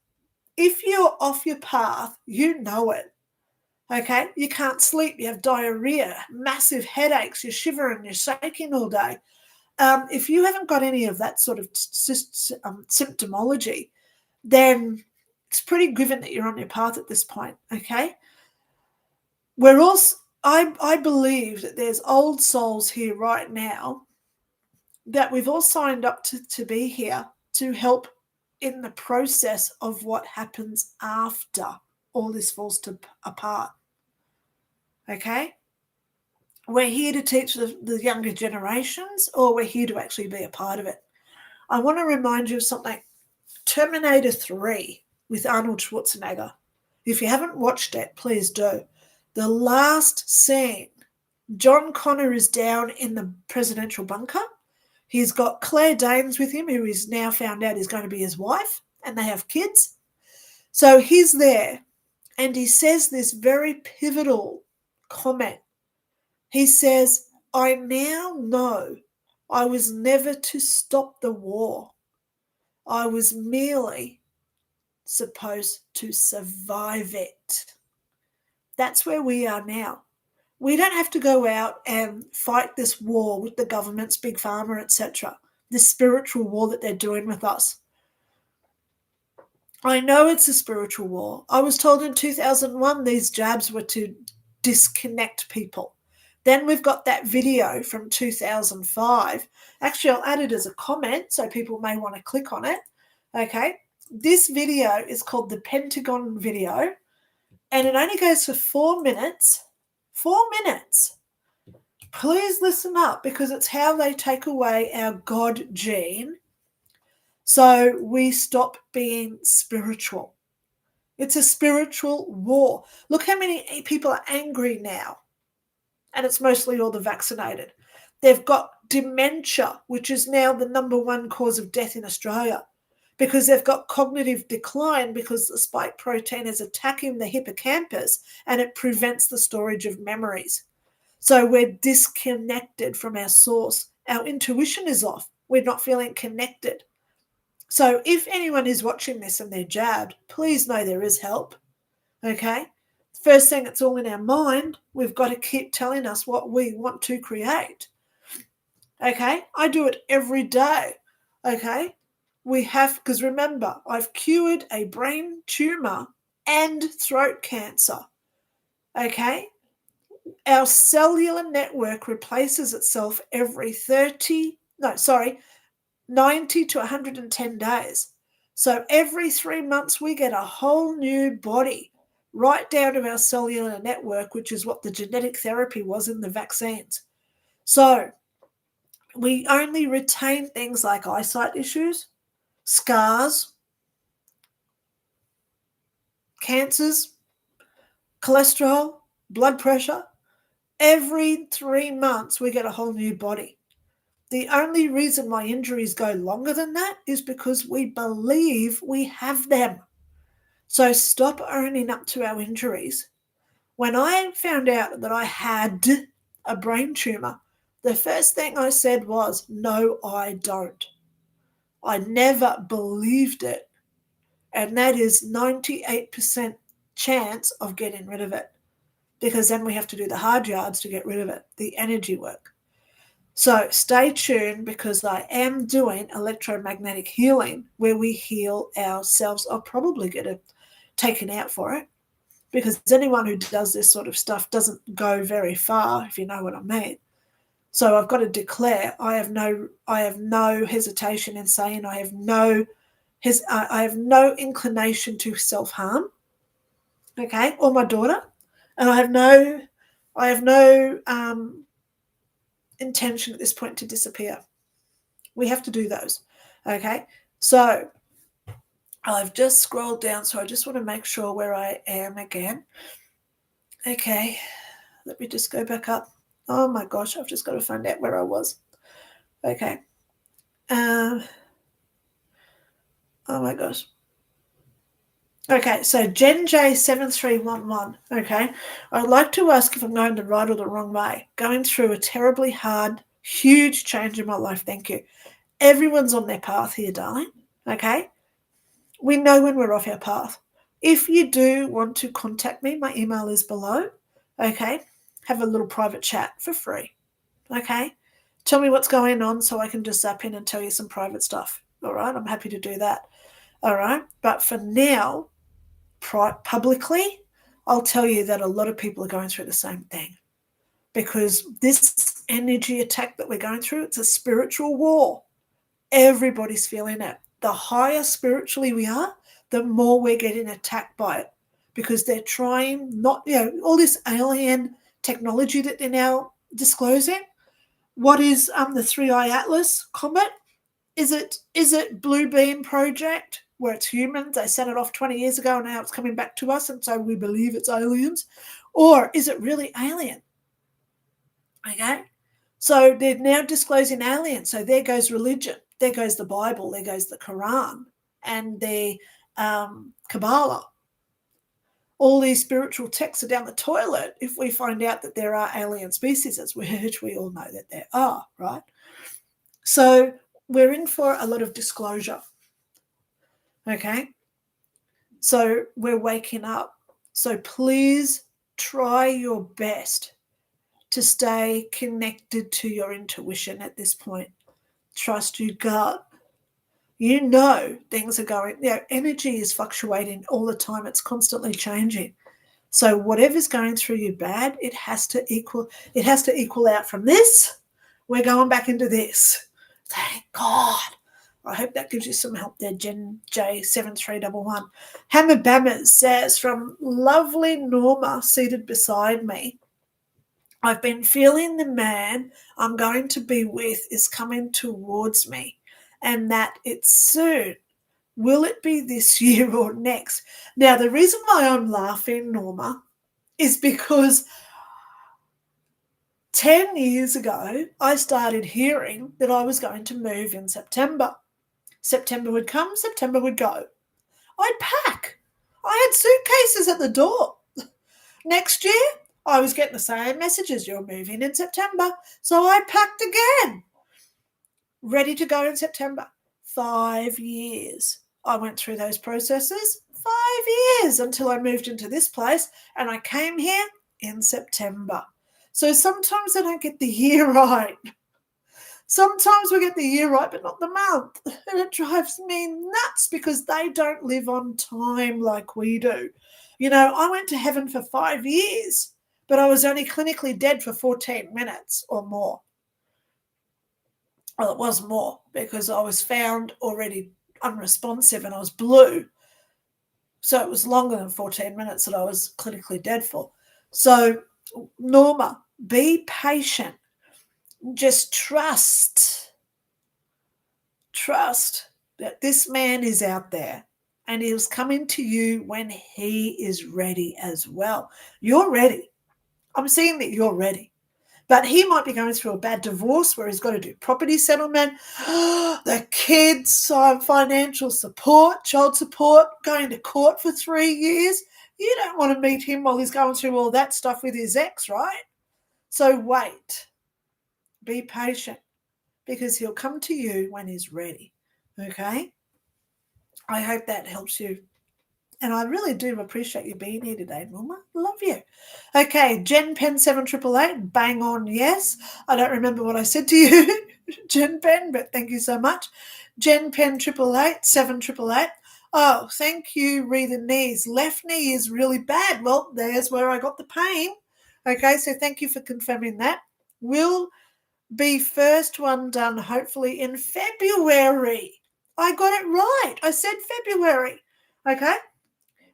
If you're off your path, you know it. Okay? You can't sleep. You have diarrhea, massive headaches. You're shivering. You're shaking all day. If you haven't got any of that sort of symptomology, then it's pretty given that you're on your path at this point. Okay? We're also... I believe that there's old souls here right now that we've all signed up to be here to help in the process of what happens after all this falls apart. Okay? We're here to teach the younger generations, or we're here to actually be a part of it. I want to remind you of something. Terminator 3 with Arnold Schwarzenegger. If you haven't watched it, please do. The last scene, John Connor is down in the presidential bunker. He's got Claire Danes with him, who he's now found out is going to be his wife, and they have kids. So he's there, and he says this very pivotal comment. He says, I now know I was never to stop the war. I was merely supposed to survive it. That's where we are now. We don't have to go out and fight this war with the governments, big pharma, etc. This spiritual war that they're doing with us. I know it's a spiritual war. I was told in 2001 these jabs were to disconnect people. Then we've got that video from 2005. Actually, I'll add it as a comment so people may want to click on it. Okay. This video is called the Pentagon video, and it only goes for 4 minutes. 4 minutes. Please listen up, because it's how they take away our God gene so we stop being spiritual. It's a spiritual war. Look how many people are angry now, and it's mostly all the vaccinated. They've got dementia, which is now the #1 cause of death in Australia, because they've got cognitive decline because the spike protein is attacking the hippocampus and it prevents the storage of memories. So we're disconnected from our source. Our intuition is off. We're not feeling connected. So if anyone is watching this and they're jabbed, please know there is help. Okay? First thing, it's all in our mind. We've got to keep telling us what we want to create. Okay? I do it every day. Okay? Because remember, I've cured a brain tumor and throat cancer. Okay? Our cellular network replaces itself every 90 to 110 days. So every 3 months, we get a whole new body right down to our cellular network, which is what the genetic therapy was in the vaccines. So we only retain things like eyesight issues, scars, cancers, cholesterol, blood pressure. Every 3 months, we get a whole new body. The only reason my injuries go longer than that is because we believe we have them. So stop owning up to our injuries. When I found out that I had a brain tumor, the first thing I said was, no, I don't. I never believed it. And that is 98% chance of getting rid of it, because then we have to do the hard yards to get rid of it, the energy work. So stay tuned, because I am doing electromagnetic healing where we heal ourselves. I'll probably get it taken out for it, because anyone who does this sort of stuff doesn't go very far, if you know what I mean. So I've got to declare I have no hesitation in saying I have no inclination to self-harm, okay, or my daughter, and I have no intention at this point to disappear. We have to do those, okay? So I've just scrolled down, so I just want to make sure where I am again. Okay, let me just go back up. Oh my gosh, I've just got to find out where I was. Okay. Oh my gosh. Okay, so Jen J7311. Okay, I'd like to ask if I'm going the right or the wrong way. Going through a terribly hard, huge change in my life. Thank you. Everyone's on their path here, darling. Okay, we know when we're off our path. If you do want to contact me, my email is below. Okay, have a little private chat for free. Okay, tell me what's going on so I can just zap in and tell you some private stuff. All right, I'm happy to do that. All right, but for now, publicly, I'll tell you that a lot of people are going through the same thing, because this energy attack that we're going through, it's a spiritual war. Everybody's feeling it. The higher spiritually we are, the more we're getting attacked by it, because they're trying not, all this alien technology that they're now disclosing. What is the 3-eye Atlas comet? Is it Blue Beam Project, where it's humans? They set it off 20 years ago and now it's coming back to us, and so we believe it's aliens? Or is it really alien? Okay? So they're now disclosing aliens. So there goes religion. There goes the Bible. There goes the Quran and the Kabbalah. All these spiritual texts are down the toilet if we find out that there are alien species, which we all know that there are, right? So we're in for a lot of disclosure, okay? So we're waking up. So please try your best to stay connected to your intuition at this point. Trust your gut. You know things are going, energy is fluctuating all the time. It's constantly changing. So whatever's going through you bad, it has to equal out from this. We're going back into this. Thank God. I hope that gives you some help there, Jen J7311. Hammer Bammers says, from lovely Norma seated beside me, I've been feeling the man I'm going to be with is coming towards me, and that it's soon. Will it be this year or next? Now, the reason why I'm laughing, Norma, is because 10 years ago, I started hearing that I was going to move in September. September would come, September would go. I'd pack. I had suitcases at the door. Next year, I was getting the same messages, you're moving in September. So I packed again. Ready to go in September. 5 years. I went through those processes. 5 years until I moved into this place, and I came here in September. So sometimes I don't get the year right. Sometimes we get the year right, but not the month. And it drives me nuts, because they don't live on time like we do. I went to heaven for 5 years, but I was only clinically dead for 14 minutes or more. Well, it was more, because I was found already unresponsive and I was blue. So it was longer than 14 minutes that I was clinically dead for. So, Norma, be patient. Just trust that this man is out there, and he was coming to you when he is ready as well. You're ready. I'm seeing that you're ready. But he might be going through a bad divorce where he's got to do property settlement, the kids, financial support, child support, going to court for 3 years. You don't want to meet him while he's going through all that stuff with his ex, right? So wait. Be patient, because he'll come to you when he's ready, okay? I hope that helps you. And I really do appreciate you being here today, Norma. Love you. Okay, Jen Pen 7888, bang on, yes. I don't remember what I said to you, Jen Pen, but thank you so much. Jen Pen 888, 7888. Oh, thank you, Re the knees. Left knee is really bad. Well, there's where I got the pain. Okay, so thank you for confirming that. Will be first one done hopefully in February. I got it right. I said February. Okay.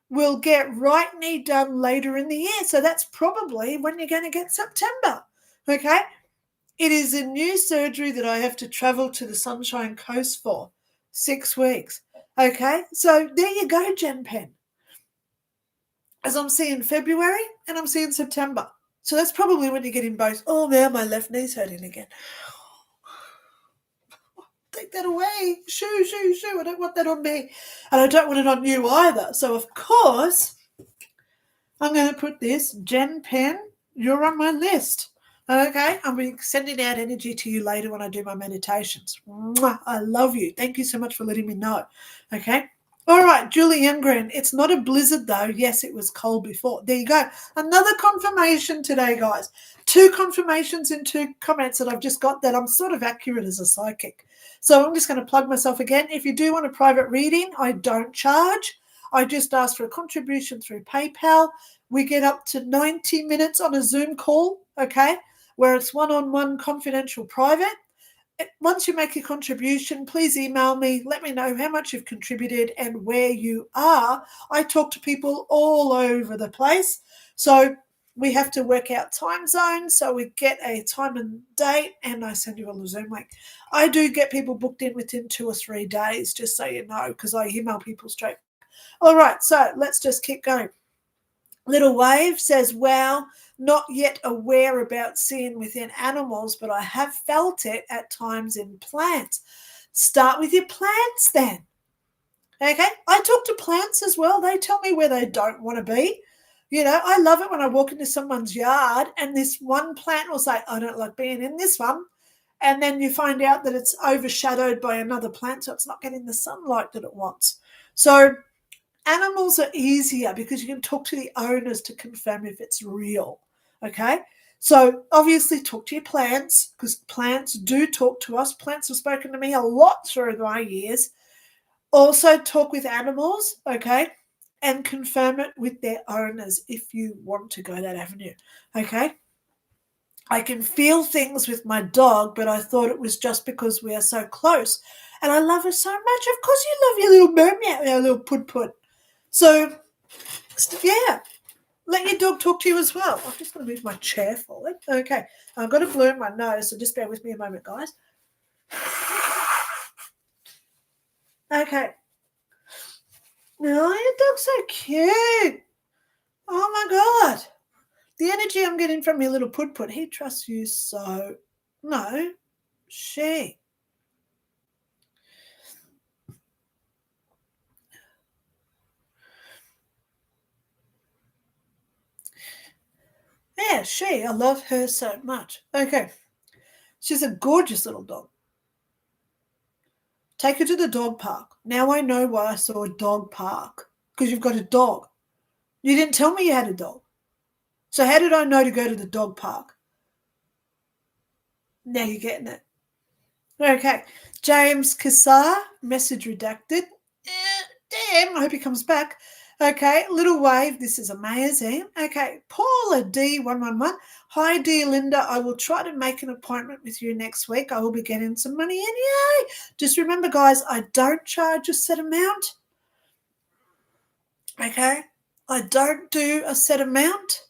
We'll get right knee done later in the year. So that's probably when you're going to get September. Okay. It is a new surgery that I have to travel to the Sunshine Coast for 6 weeks. Okay. So there you go, Jen Pen. As I'm seeing February and I'm seeing September. So that's probably when you get in both. Oh, now my left knee's hurting again. Take that away. Shoo, shoo, shoo. I don't want that on me. And I don't want it on you either. So, of course, I'm going to put this. Jen Pen, you're on my list. Okay? I'll be sending out energy to you later when I do my meditations. Mwah, I love you. Thank you so much for letting me know. Okay? All right, Julie Youngren. It's not a blizzard, though. Yes, it was cold before. There you go. Another confirmation today, guys. 2 confirmations in 2 comments that I've just got that I'm sort of accurate as a psychic. So I'm just going to plug myself again. If you do want a private reading, I don't charge. I just ask for a contribution through PayPal. We get up to 90 minutes on a Zoom call, okay, where it's one-on-one confidential private. Once you make a contribution, please email me. Let me know how much you've contributed and where you are. I talk to people all over the place. So we have to work out time zones. So we get a time and date and I send you a Zoom link. I do get people booked in within 2 or 3 days, just so you know, because I email people straight. All right, so let's just keep going. Little Wave says, wow, not yet aware about seeing within animals, but I have felt it at times in plants. Start with your plants then. Okay, I talk to plants as well. They tell me where they don't want to be. You know, I love it when I walk into someone's yard and this one plant will say, I don't like being in this one. And then you find out that it's overshadowed by another plant, so it's not getting the sunlight that it wants. So animals are easier because you can talk to the owners to confirm if it's real, okay? So obviously talk to your plants because plants do talk to us. Plants have spoken to me a lot through my years. Also talk with animals, okay, and confirm it with their owners if you want to go that avenue, okay? I can feel things with my dog, but I thought it was just because we are so close. And I love her so much. Of course you love your little mermaid, your little put. So, yeah, let your dog talk to you as well. I'm just going to move my chair forward. Okay, I've got a blue in my nose, so just bear with me a moment, guys. Okay. Oh, your dog's so cute. Oh, my God. The energy I'm getting from your little put, he trusts you so. No, she. Yeah, she. I love her so much. Okay. She's a gorgeous little dog. Take her to the dog park. Now I know why I saw a dog park. Because you've got a dog. You didn't tell me you had a dog. So how did I know to go to the dog park? Now you're getting it. Okay. James Kassar, message redacted. Damn, I hope he comes back. Okay, Little Wave, this is amazing. Okay, Paula D111. Hi, dear Linda. I will try to make an appointment with you next week. I will be getting some money in. Yay! Just remember, guys, I don't charge a set amount. Okay? I don't do a set amount.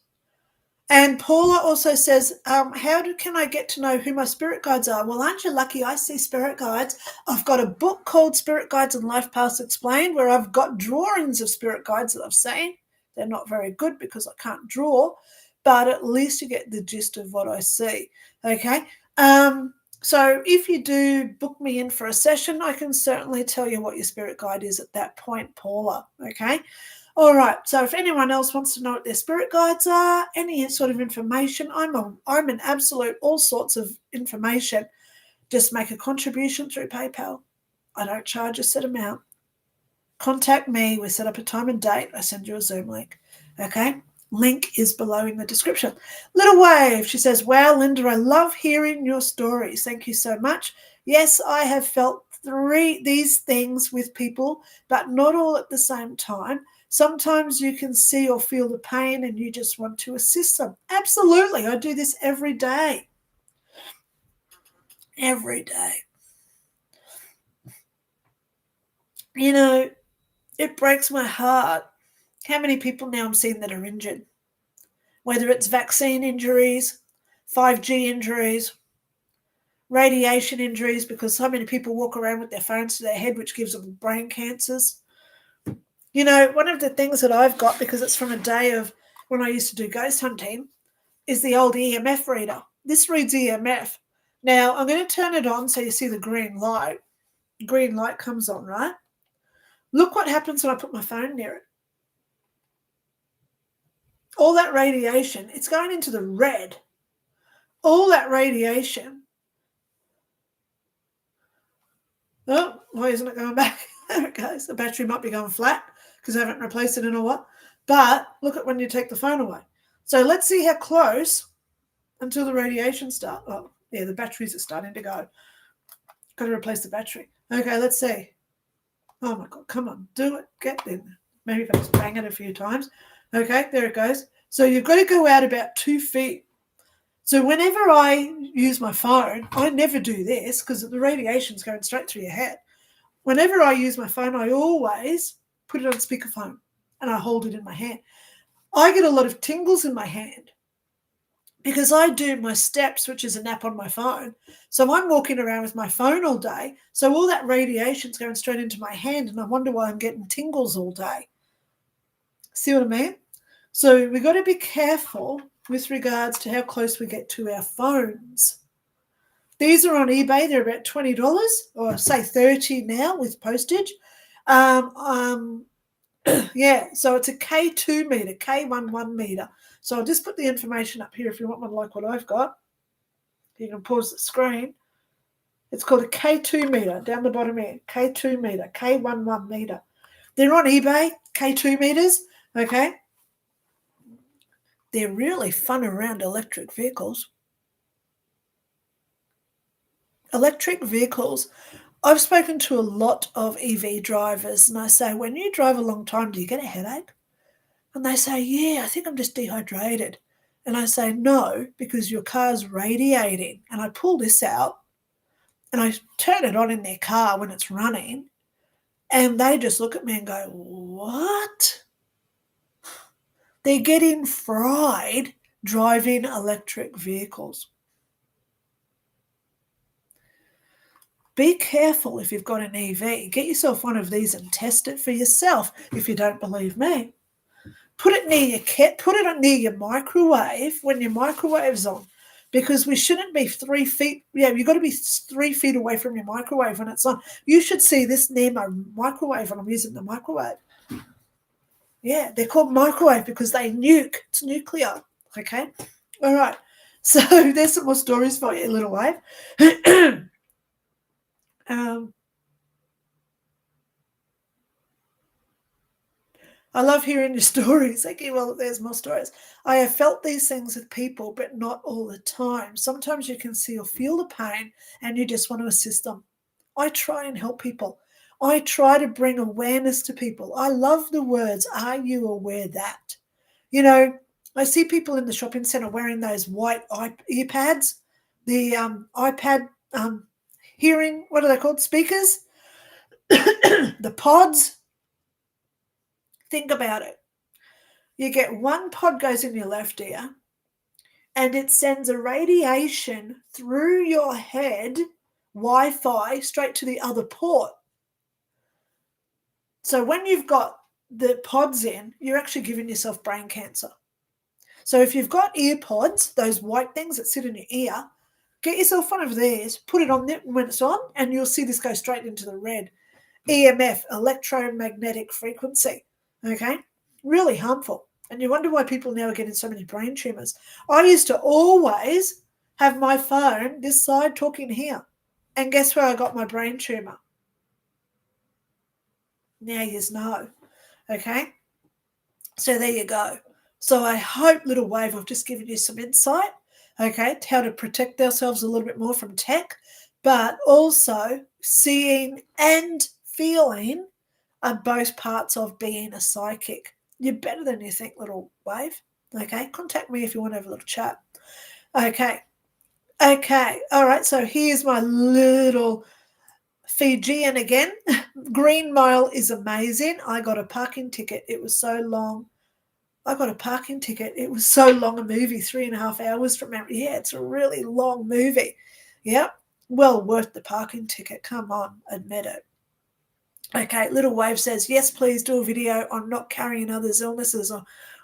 And Paula also says, can I get to know who my spirit guides are? Well, aren't you lucky I see spirit guides? I've got a book called Spirit Guides and Life Paths Explained where I've got drawings of spirit guides that I've seen. They're not very good because I can't draw, but at least you get the gist of what I see, okay? So if you do book me in for a session, I can certainly tell you what your spirit guide is at that point, Paula, okay? All right, so if anyone else wants to know what their spirit guides are, any sort of information, I'm an absolute all sorts of information. Just make a contribution through PayPal. I don't charge a set amount. contact me. We set up a time and date. I send you a Zoom link. Okay? Link is below in the description. Little Wave, she says, wow, Lynda, I love hearing your stories. Thank you so much. Yes, I have felt these things with people, but not all at the same time. Sometimes you can see or feel the pain and you just want to assist them. Absolutely. I do this every day. Every day. You know, it breaks my heart how many people now I'm seeing that are injured, whether it's vaccine injuries, 5G injuries, radiation injuries, because so many people walk around with their phones to their head, which gives them brain cancers. You know, one of the things that I've got, because it's from a day of when I used to do ghost hunting, is the old EMF reader. This reads EMF. Now, I'm going to turn it on so you see the green light. Green light comes on, right? Look what happens when I put my phone near it. All that radiation, it's going into the red. All that radiation. Oh, why isn't it going back? There it goes. The battery might be going flat because I haven't replaced it in a while. But look at when you take the phone away. So let's see how close until the radiation starts. Oh, yeah, the batteries are starting to go. Got to replace the battery. Okay, let's see. Oh, my God. Come on. Do it. Get in. Maybe if I just bang it a few times. Okay, there it goes. So you've got to go out about 2 feet. So whenever I use my phone, I never do this because the radiation's going straight through your head. Whenever I use my phone, I always put it on speakerphone and I hold it in my hand. I get a lot of tingles in my hand because I do my steps, which is an app on my phone. So I'm walking around with my phone all day. So all that radiation's going straight into my hand and I wonder why I'm getting tingles all day. See what I mean? So we've got to be careful with regards to how close we get to our phones. These are on eBay. They're about $20 or say $30 now with postage. Yeah, so it's a K2 meter, K11 meter. So I'll just put the information up here if you want one like what I've got. You can pause the screen. It's called a K2 meter down the bottom here. K2 meter, K11 meter. They're on eBay, K2 meters, okay? They're really fun around electric vehicles. Electric vehicles, I've spoken to a lot of EV drivers and I say, when you drive a long time, do you get a headache? And they say, yeah, I think I'm just dehydrated. And I say, no, because your car's radiating. And I pull this out and I turn it on in their car when it's running. And they just look at me and go, what? They're getting fried driving electric vehicles. Be careful if you've got an EV. Get yourself one of these and test it for yourself if you don't believe me. Put it near near your microwave when your microwave's on, because we shouldn't be 3 feet. Yeah, you've got to be 3 feet away from your microwave when it's on. You should see this near my microwave when I'm using the microwave. Yeah, they're called microwave because they nuke. It's nuclear. Okay. All right. So there's some more stories for you, little wave. I love hearing your stories. Okay, well, there's more stories. I have felt these things with people, but not all the time. Sometimes you can see or feel the pain and you just want to assist them. I try and help people. I try to bring awareness to people. I love the words, are you aware that? You know, I see people in the shopping centre wearing those white earpads, the iPad hearing, what are they called? Speakers? The pods. Think about it. You get one pod goes in your left ear and it sends a radiation through your head, Wi-Fi, straight to the other port. So when you've got the pods in, you're actually giving yourself brain cancer. So if you've got ear pods, those white things that sit in your ear, get yourself one of these, put it on when it's on, and you'll see this go straight into the red. EMF, electromagnetic frequency, okay? Really harmful. And you wonder why people now are getting so many brain tumours. I used to always have my phone this side talking here. And guess where I got my brain tumour? Now you know. Okay? So there you go. So I hope, little wave, I've just given you some insight, okay, how to protect ourselves a little bit more from tech, but also seeing and feeling are both parts of being a psychic. You're better than you think, little wave. Okay, contact me if you want to have a little chat. Okay, okay, all right. So here's my little Fijian again. Green Mile is amazing. I got a parking ticket. It was so long. I got a parking ticket. It was so long a movie, 3.5 hours from memory. Yeah, it's a really long movie. Yep, well worth the parking ticket. Come on, admit it. Okay, Little Wave says, yes, please do a video on not carrying others' illnesses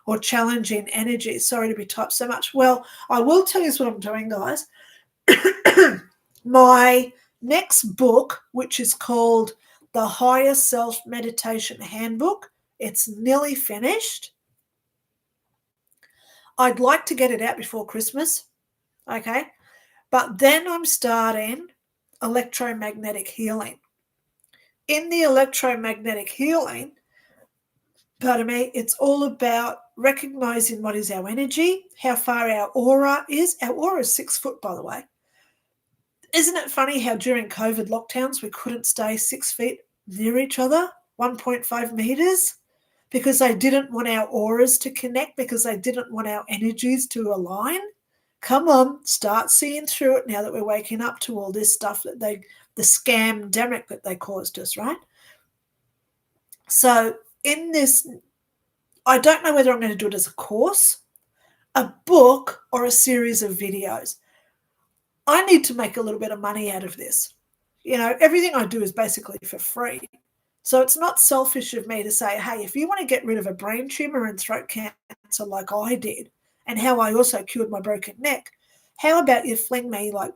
or challenging energy. Sorry to be typed so much. Well, I will tell you what I'm doing, guys. My next book, which is called The Higher Self Meditation Handbook, it's nearly finished. I'd like to get it out before Christmas, okay? But then I'm starting electromagnetic healing. In the electromagnetic healing, pardon me, it's all about recognizing what is our energy, how far our aura is. Our aura is 6 foot, by the way. Isn't it funny how during COVID lockdowns we couldn't stay 6 feet near each other, 1.5 meters? Because they didn't want our auras to connect, because they didn't want our energies to align. Come on, start seeing through it now that we're waking up to all this stuff that the scam-demic that they caused us, right? So in this, I don't know whether I'm going to do it as a course, a book, or a series of videos. I need to make a little bit of money out of this. You know, everything I do is basically for free. So it's not selfish of me to say, hey, if you want to get rid of a brain tumor and throat cancer like I did, and how I also cured my broken neck, how about you fling me like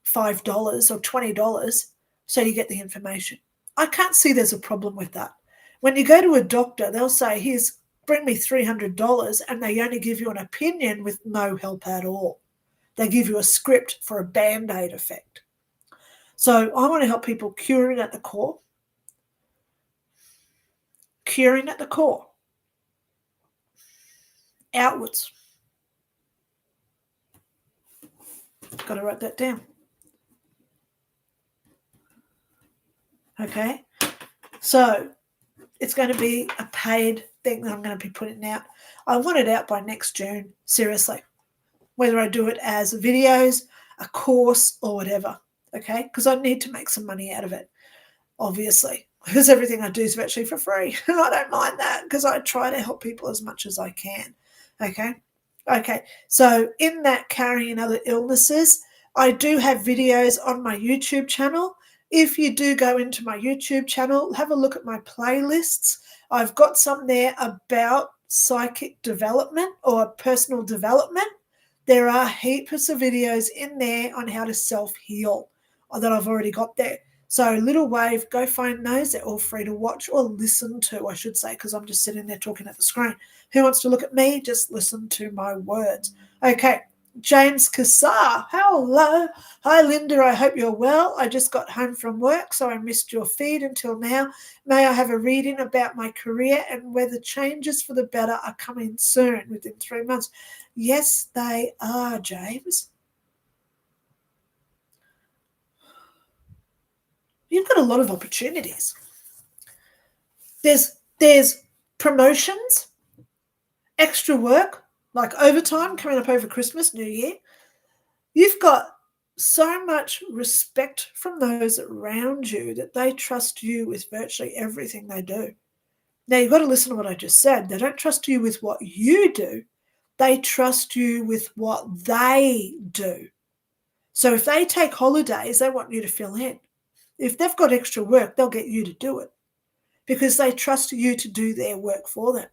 $5 or $20 so you get the information? I can't see there's a problem with that. When you go to a doctor, they'll say, here's, bring me $300, and they only give you an opinion with no help at all. They give you a script for a Band-Aid effect. So I want to help people curing at the core. Curing at the core. Outwards. Got to write that down. Okay. So it's going to be a paid thing that I'm going to be putting out. I want it out by next June, seriously. Whether I do it as videos, a course, or whatever. Okay. Because I need to make some money out of it, obviously. Because everything I do is virtually for free. And I don't mind that, because I try to help people as much as I can. Okay. Okay. So in that carrying other illnesses, I do have videos on my YouTube channel. If you do go into my YouTube channel, have a look at my playlists. I've got some there about psychic development or personal development. There are heaps of videos in there on how to self-heal that I've already got there. So Little Wave, go find those. They're all free to watch or listen to, I should say, because I'm just sitting there talking at the screen. Who wants to look at me? Just listen to my words. Okay, James Cassar, hello. Hi, Linda, I hope you're well. I just got home from work, so I missed your feed until now. May I have a reading about my career and whether changes for the better are coming soon, within 3 months? Yes, they are, James. You've got a lot of opportunities. There's promotions, extra work, like overtime coming up over Christmas, New Year. You've got so much respect from those around you that they trust you with virtually everything they do. Now, you've got to listen to what I just said. They don't trust you with what you do. They trust you with what they do. So if they take holidays, they want you to fill in. If they've got extra work, they'll get you to do it because they trust you to do their work for them.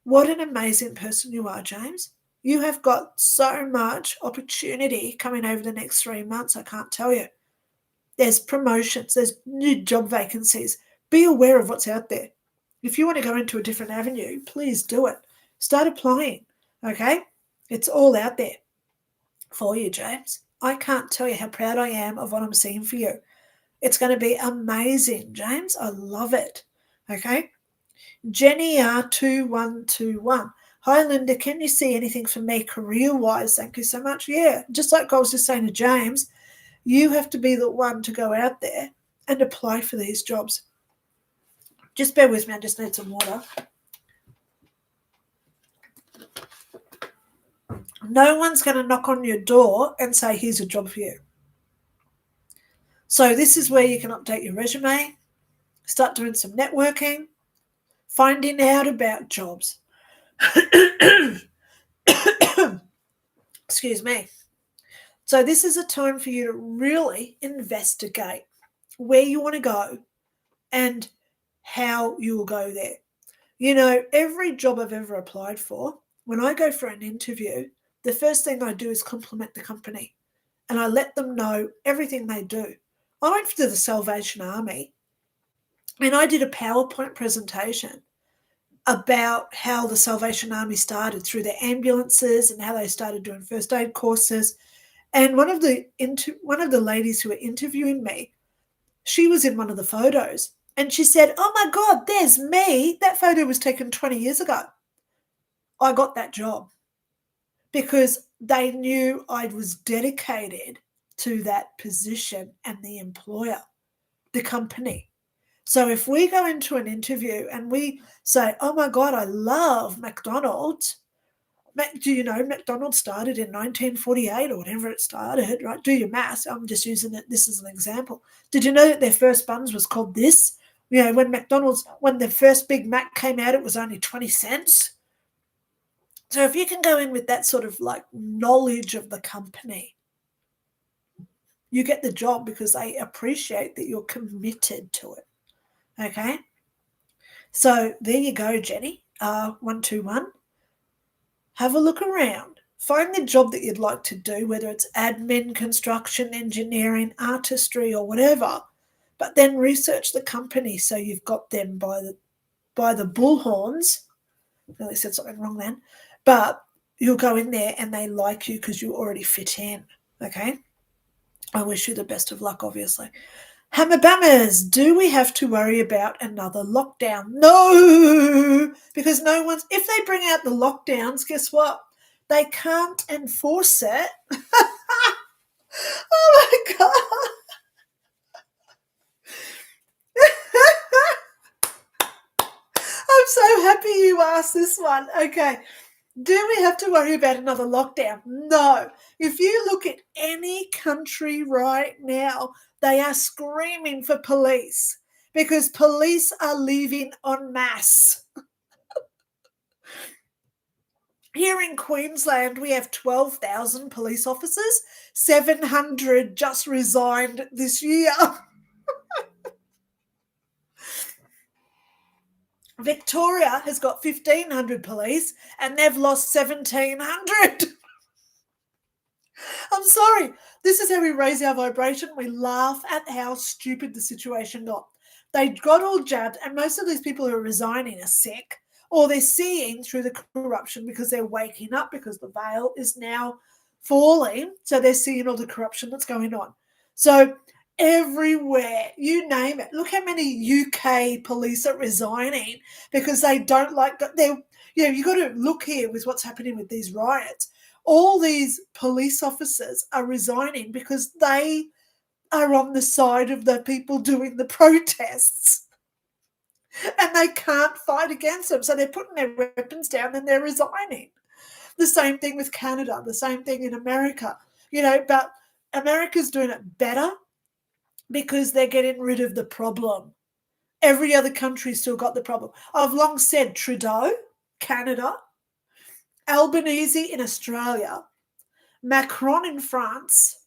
What an amazing person you are, James. You have got so much opportunity coming over the next 3 months, I can't tell you. There's promotions, there's new job vacancies. Be aware of what's out there. If you want to go into a different avenue, please do it. Start applying, okay? It's all out there for you, James. I can't tell you how proud I am of what I'm seeing for you. It's going to be amazing, James. I love it. Okay. Jenny R2121. Hi, Linda. Can you see anything for me career-wise? Thank you so much. Yeah, just like I was just saying to James, you have to be the one to go out there and apply for these jobs. Just bear with me. I just need some water. No one's going to knock on your door and say, here's a job for you. So this is where you can update your resume, start doing some networking, finding out about jobs. Excuse me. So this is a time for you to really investigate where you want to go and how you will go there. You know, every job I've ever applied for, when I go for an interview, the first thing I do is compliment the company and I let them know everything they do. I went to the Salvation Army and I did a PowerPoint presentation about how the Salvation Army started through their ambulances and how they started doing first aid courses. And one of the ladies who were interviewing me, she was in one of the photos. And she said, oh my God, there's me. That photo was taken 20 years ago. I got that job because they knew I was dedicated to that position and the employer, the company. So if we go into an interview and we say, oh my God, I love McDonald's. Do you know McDonald's started in 1948 or whatever it started, right? Do your maths. I'm just using this as an example. Did you know that their first buns was called this? You know, when the first Big Mac came out, it was only 20 cents. So if you can go in with that sort of like knowledge of the company, you get the job because they appreciate that you're committed to it. Okay? So there you go, Jenny. 121. Have a look around. Find the job that you'd like to do, whether it's admin, construction, engineering, artistry, or whatever. But then research the company so you've got them by the bullhorns. I really said something wrong then. But you'll go in there and they like you because you already fit in. Okay? I wish you the best of luck, obviously. Hammer Bammers, do we have to worry about another lockdown? No, because if they bring out the lockdowns, guess what? They can't enforce it. Oh my God. I'm so happy you asked this one. Okay. Do we have to worry about another lockdown? No. If you look at any country right now, they are screaming for police because police are leaving en masse. Here in Queensland, we have 12,000 police officers. 700 just resigned this year. Victoria has got 1,500 police and they've lost 1,700. I'm sorry. This is how we raise our vibration. We laugh at how stupid the situation got. They got all jabbed, and most of these people who are resigning are sick, or they're seeing through the corruption because they're waking up because the veil is now falling. So they're seeing all the corruption that's going on. So everywhere, you name it. Look how many UK police are resigning because they don't like that. You've got to look here with what's happening with these riots. All these police officers are resigning because they are on the side of the people doing the protests and they can't fight against them. So they're putting their weapons down and they're resigning. The same thing with Canada, the same thing in America, but America's doing it better because they're getting rid of the problem. Every other country's still got the problem. I've long said Trudeau, Canada, Albanese in Australia, Macron in France,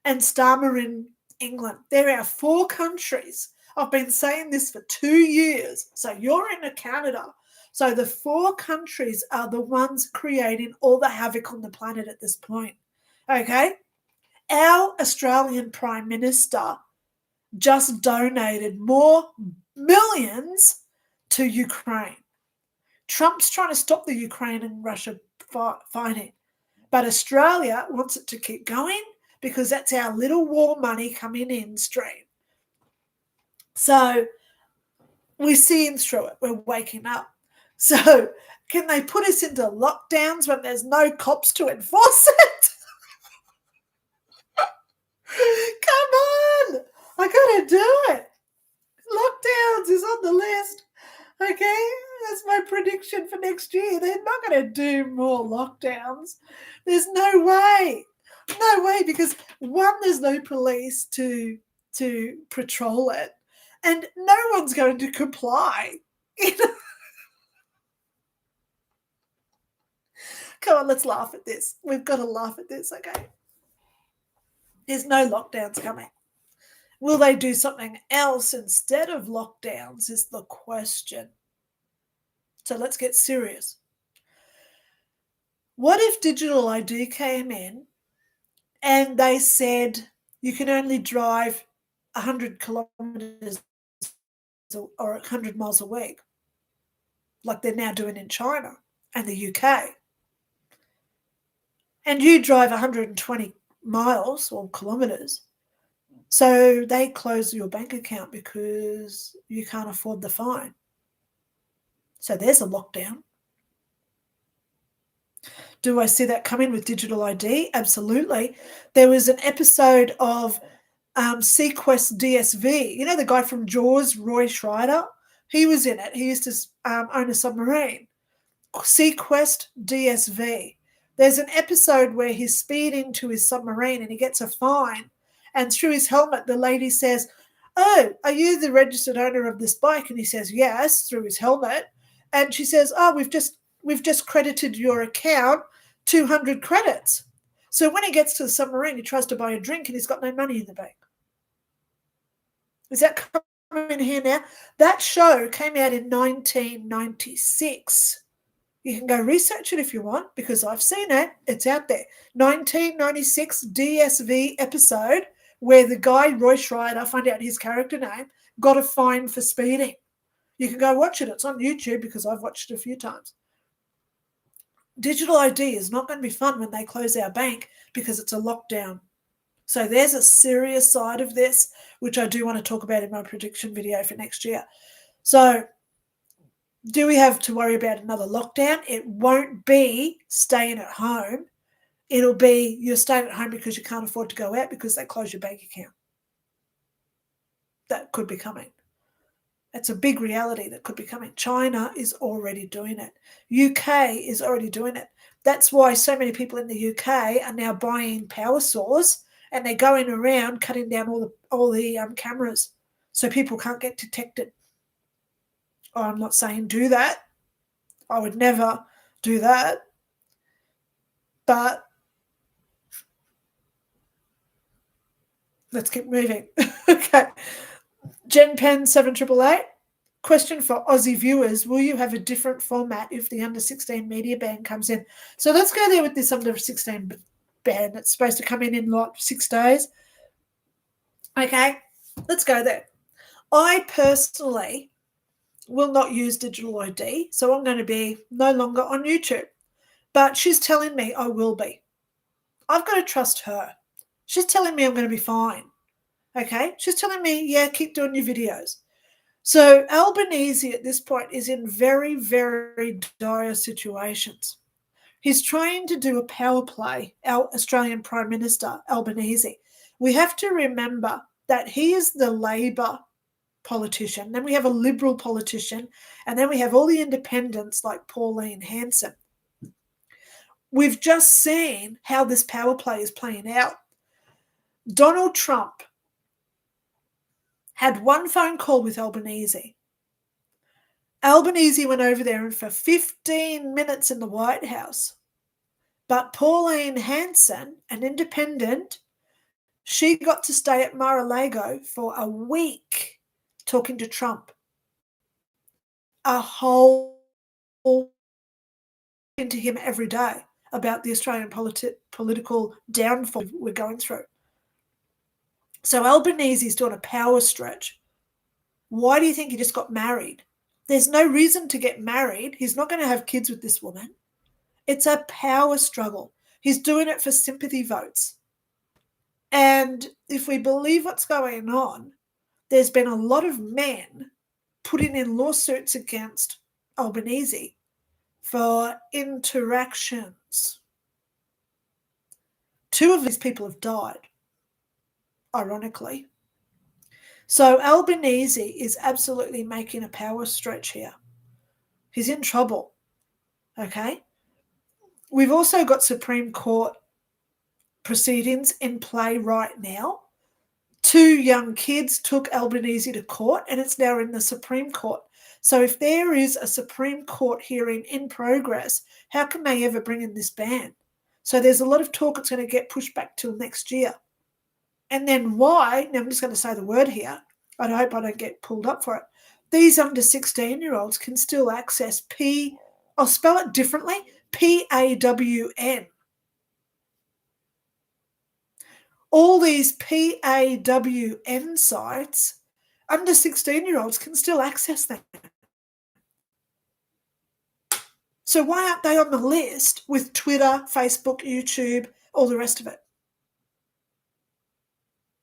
and Starmer in England. There are 4 countries. I've been saying this for 2 years. So you're in Canada. So the 4 countries are the ones creating all the havoc on the planet at this point. Okay? Our Australian Prime Minister just donated more millions to Ukraine. Trump's trying to stop the Ukraine and Russia fighting. But Australia wants it to keep going because that's our little war money coming in stream. So We're seeing through it. We're waking up. So can they put us into lockdowns when there's no cops to enforce it? Come on. I got to do it. Lockdowns is on the list. Okay, that's my prediction for next year. They're not going to do more lockdowns. There's no way. No way, because one, there's no police to patrol it, and no one's going to comply. Come on, let's laugh at this. We've got to laugh at this, okay? There's no lockdowns coming. Will they do something else instead of lockdowns is the question. So let's get serious. What if digital ID came in and they said you can only drive 100 kilometers or 100 miles a week, like they're now doing in China and the UK, and you drive 120 miles or kilometers, so they close your bank account because you can't afford the fine. So there's a lockdown. Do I see that coming with digital ID? Absolutely. There was an episode of Sequest DSV. You know the guy from Jaws, Roy Schreider? He was in it. He used to own a submarine. Sequest DSV. There's an episode where he's speeding to his submarine and he gets a fine. And through his helmet, the lady says, "Oh, are you the registered owner of this bike?" And he says, "Yes," through his helmet. And she says, "Oh, we've just credited your account 200 credits." So when he gets to the submarine, he tries to buy a drink and he's got no money in the bank. Is that coming here now? That show came out in 1996. You can go research it if you want, because I've seen it. It's out there. 1996 DSV episode where the guy, Roy Schreider, find out his character name, got a fine for speeding. You can go watch it. It's on YouTube because I've watched it a few times. Digital ID is not going to be fun when they close our bank because it's a lockdown. So there's a serious side of this, which I do want to talk about in my prediction video for next year. So do we have to worry about another lockdown? It won't be staying at home. It'll be you're staying at home because you can't afford to go out because they close your bank account. That could be coming. It's a big reality that could be coming. China is already doing it. UK is already doing it. That's why so many people in the UK are now buying power saws and they're going around cutting down all the cameras so people can't get detected. Oh, I'm not saying do that. I would never do that. But let's keep moving. Okay. GenPen 7888. Question for Aussie viewers. Will you have a different format if the under 16 media ban comes in? So let's go there with this under 16 ban. It's supposed to come in like 6 days. Okay, let's go there. I personally will not use digital ID, so I'm going to be no longer on YouTube. But she's telling me I will be. I've got to trust her. She's telling me I'm going to be fine. Okay, she's telling me, yeah, keep doing your videos. So Albanese at this point is in very, very dire situations. He's trying to do a power play, our Australian Prime Minister, Albanese. We have to remember that he is the Labor politician. Then we have a Liberal politician. And then we have all the independents like Pauline Hanson. We've just seen how this power play is playing out. Donald Trump had one phone call with Albanese. Albanese went over there for 15 minutes in the White House. But Pauline Hanson, an independent, she got to stay at Mar-a-Lago for a week talking to Trump. A whole into him every day about the Australian political downfall we're going through. So Albanese's doing a power stretch. Why do you think he just got married? There's no reason to get married. He's not going to have kids with this woman. It's a power struggle. He's doing it for sympathy votes. And if we believe what's going on, there's been a lot of men putting in lawsuits against Albanese for interactions. 2 of these people have died, ironically. So Albanese is absolutely making a power stretch here. He's in trouble, okay? We've also got Supreme Court proceedings in play right now. 2 young kids took Albanese to court, and it's now in the Supreme Court. So if there is a Supreme Court hearing in progress, how can they ever bring in this ban? So there's a lot of talk it's going to get pushed back till next year. And then why, now I'm just going to say the word here, I hope I don't get pulled up for it. These under 16-year-olds can still access I'll spell it differently, PAWN. All these PAWN sites, under 16-year-olds can still access them. So why aren't they on the list with Twitter, Facebook, YouTube, all the rest of it?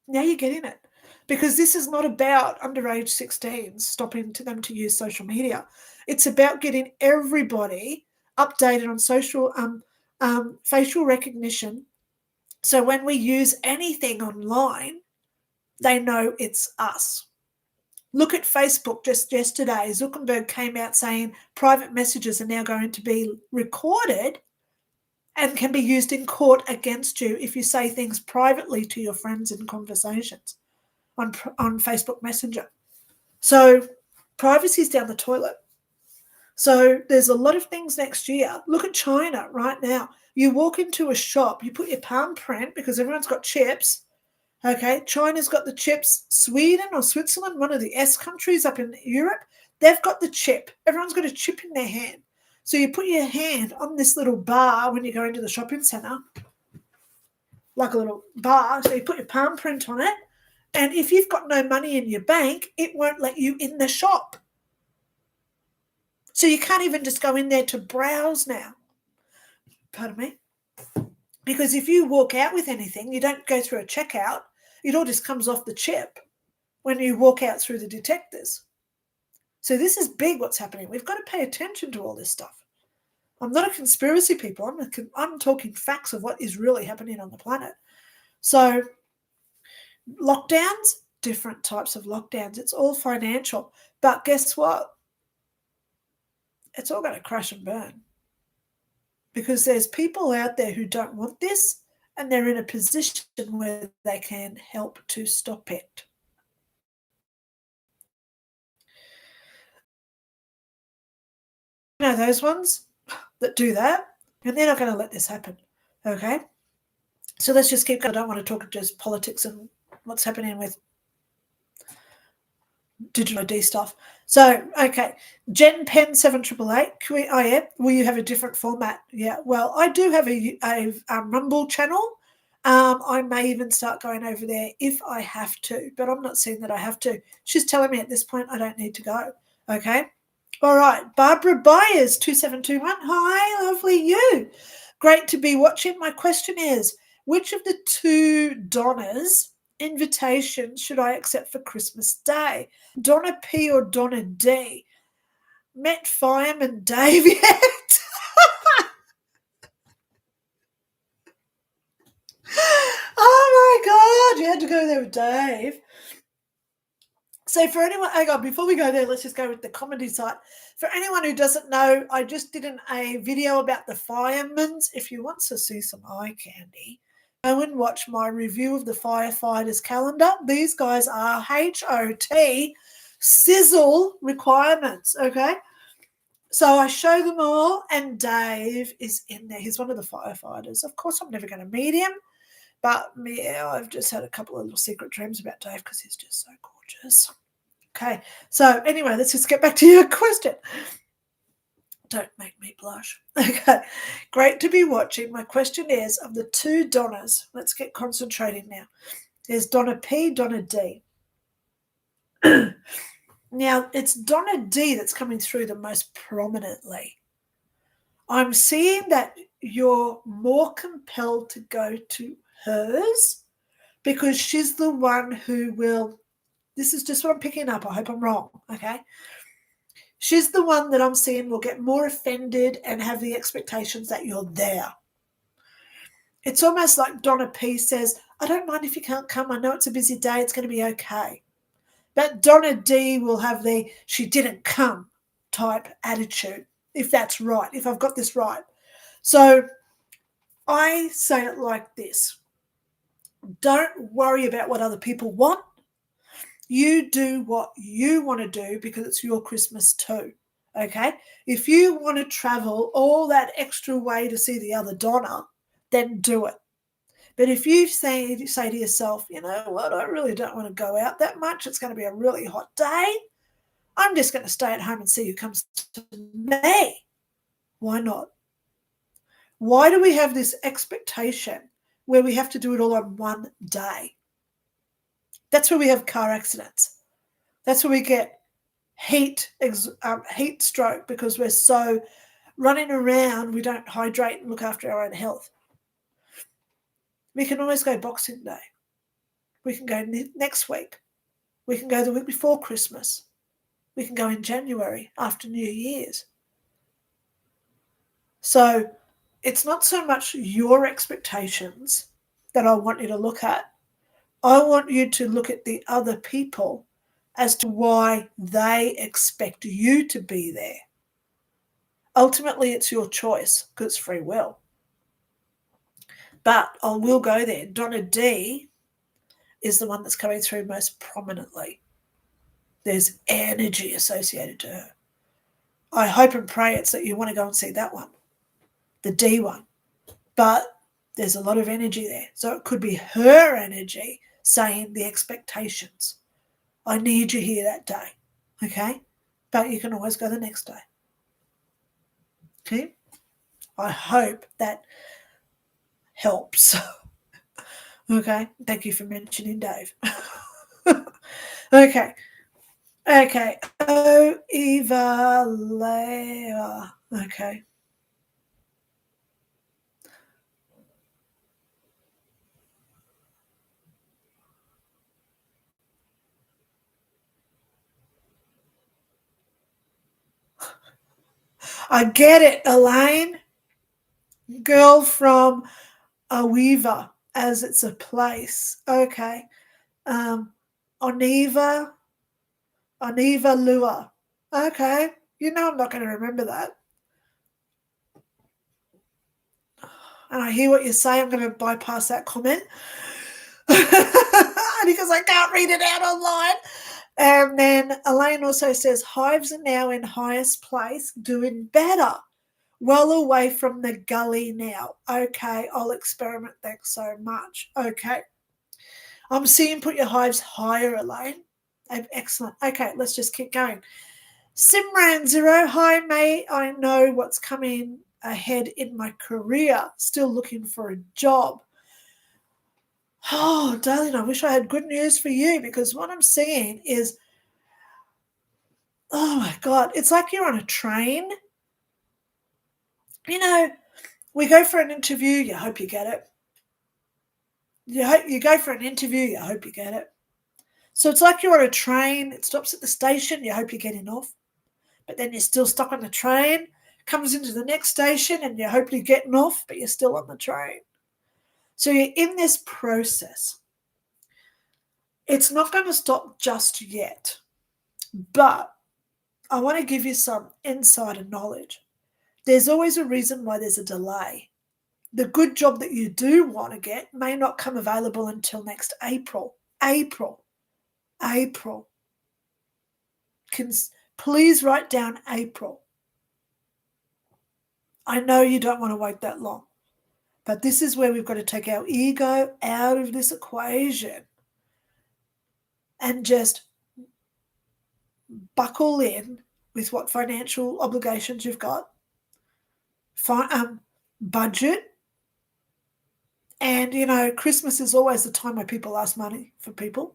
Now you're getting it. Because this is not about underage 16s stopping them to use social media. It's about getting everybody updated on social facial recognition. So when we use anything online, they know it's us. Look at Facebook just yesterday. Zuckerberg came out saying private messages are now going to be recorded and can be used in court against you if you say things privately to your friends in conversations on Facebook Messenger. So privacy's down the toilet. So there's a lot of things next year. Look at China right now. You walk into a shop, you put your palm print because everyone's got chips. Okay, China's got the chips. Sweden or Switzerland, one of the S countries up in Europe, they've got the chip. Everyone's got a chip in their hand. So you put your hand on this little bar when you go into the shopping centre, like a little bar. So you put your palm print on it. And if you've got no money in your bank, it won't let you in the shop. So you can't even just go in there to browse now. Pardon me. Because if you walk out with anything, you don't go through a checkout. It all just comes off the chip when you walk out through the detectors. So this is big what's happening. We've got to pay attention to all this stuff. I'm not a conspiracy people. I'm talking facts of what is really happening on the planet. So lockdowns, different types of lockdowns. It's all financial. But guess what? It's all going to crash and burn. Because there's people out there who don't want this and they're in a position where they can help to stop it. You know those ones that do that? And they're not going to let this happen. Okay? So let's just keep going. I don't want to talk just politics and what's happening with digital ID stuff. So, okay, Jen Pen 7888, will you have a different format? Yeah, well, I do have a Rumble channel. I may even start going over there if I have to, but I'm not seeing that I have to. She's telling me at this point I don't need to go. Okay. All right. Barbara Byers 2721. Hi, lovely you. Great to be watching. My question is, which of the 2 Donnas invitations should I accept for Christmas Day? Donna P or Donna D? Met Fireman Dave yet? Oh my God, you had to go there with Dave. So for anyone, hang on, before we go there, let's just go with the comedy side. For anyone who doesn't know, I just did a video about the firemen's. If you want to see some eye candy, go and watch my review of the firefighters calendar. These guys are HOT sizzle requirements, okay? So I show them all, and Dave is in there. He's one of the firefighters. Of course, I'm never going to meet him, but yeah, I've just had a couple of little secret dreams about Dave because he's just so gorgeous. Okay, so anyway, let's just get back to your question. Don't make me blush. Okay, great to be watching. My question is, of the 2 Donnas, let's get concentrating now. There's Donna P, Donna D. Now, it's Donna D that's coming through the most prominently. I'm seeing that you're more compelled to go to hers because she's the one who will This is just what I'm picking up. I hope I'm wrong, okay? She's the one that I'm seeing will get more offended and have the expectations that you're there. It's almost like Donna P says, I don't mind if you can't come. I know it's a busy day. It's going to be okay. But Donna D will have the she didn't come type attitude, if that's right, if I've got this right. So I say it like this. Don't worry about what other people want. You do what you want to do because it's your Christmas too. Okay? If you want to travel all that extra way to see the other Donna, then do it. But if you say to yourself, you know what, I really don't want to go out that much. It's going to be a really hot day. I'm just going to stay at home and see who comes to me. Why not? Why do we have this expectation where we have to do it all on one day? That's where we have car accidents. That's where we get heat stroke because we're so running around, we don't hydrate and look after our own health. We can always go Boxing Day. We can go next week. We can go the week before Christmas. We can go in January after New Year's. So it's not so much your expectations that I want you to look at. I want you to look at the other people as to why they expect you to be there. Ultimately, it's your choice because it's free will. But I will go there. Donna D is the one that's coming through most prominently. There's energy associated to her. I hope and pray it's that you want to go and see that one, the D one. But there's a lot of energy there. So it could be her energy saying the expectations. I need you here that day, okay? But you can always go the next day, okay? I hope that helps. Okay, thank you for mentioning Dave. Okay. Oh, Eva Leia. Okay. I get it, Elaine. Girl from Awiva, as it's a place. Okay. Oniva Lua. Okay. You know I'm not going to remember that. And I hear what you say. I'm going to bypass that comment because I can't read it out online. And then Elaine also says, hives are now in highest place, doing better. Well away from the gully now. Okay, I'll experiment. Thanks so much. Okay. I'm seeing put your hives higher, Elaine. Excellent. Okay, let's just keep going. Simran Zero. Hi, mate. I know what's coming ahead in my career. Still looking for a job. Oh, darling, I wish I had good news for you because what I'm seeing is, oh my God, it's like you're on a train. You know, we go for an interview, you hope you get it. You go for an interview, you hope you get it. So it's like you're on a train, it stops at the station, you hope you're getting off. But then you're still stuck on the train, comes into the next station and you hope you're getting off, but you're still on the train. So you're in this process. It's not going to stop just yet, but I want to give you some insider knowledge. There's always a reason why there's a delay. The good job that you do want to get may not come available until next April. April. Please write down April. I know you don't want to wait that long, but this is where we've got to take our ego out of this equation and just buckle in with what financial obligations you've got, budget. And, you know, Christmas is always the time where people ask money for people.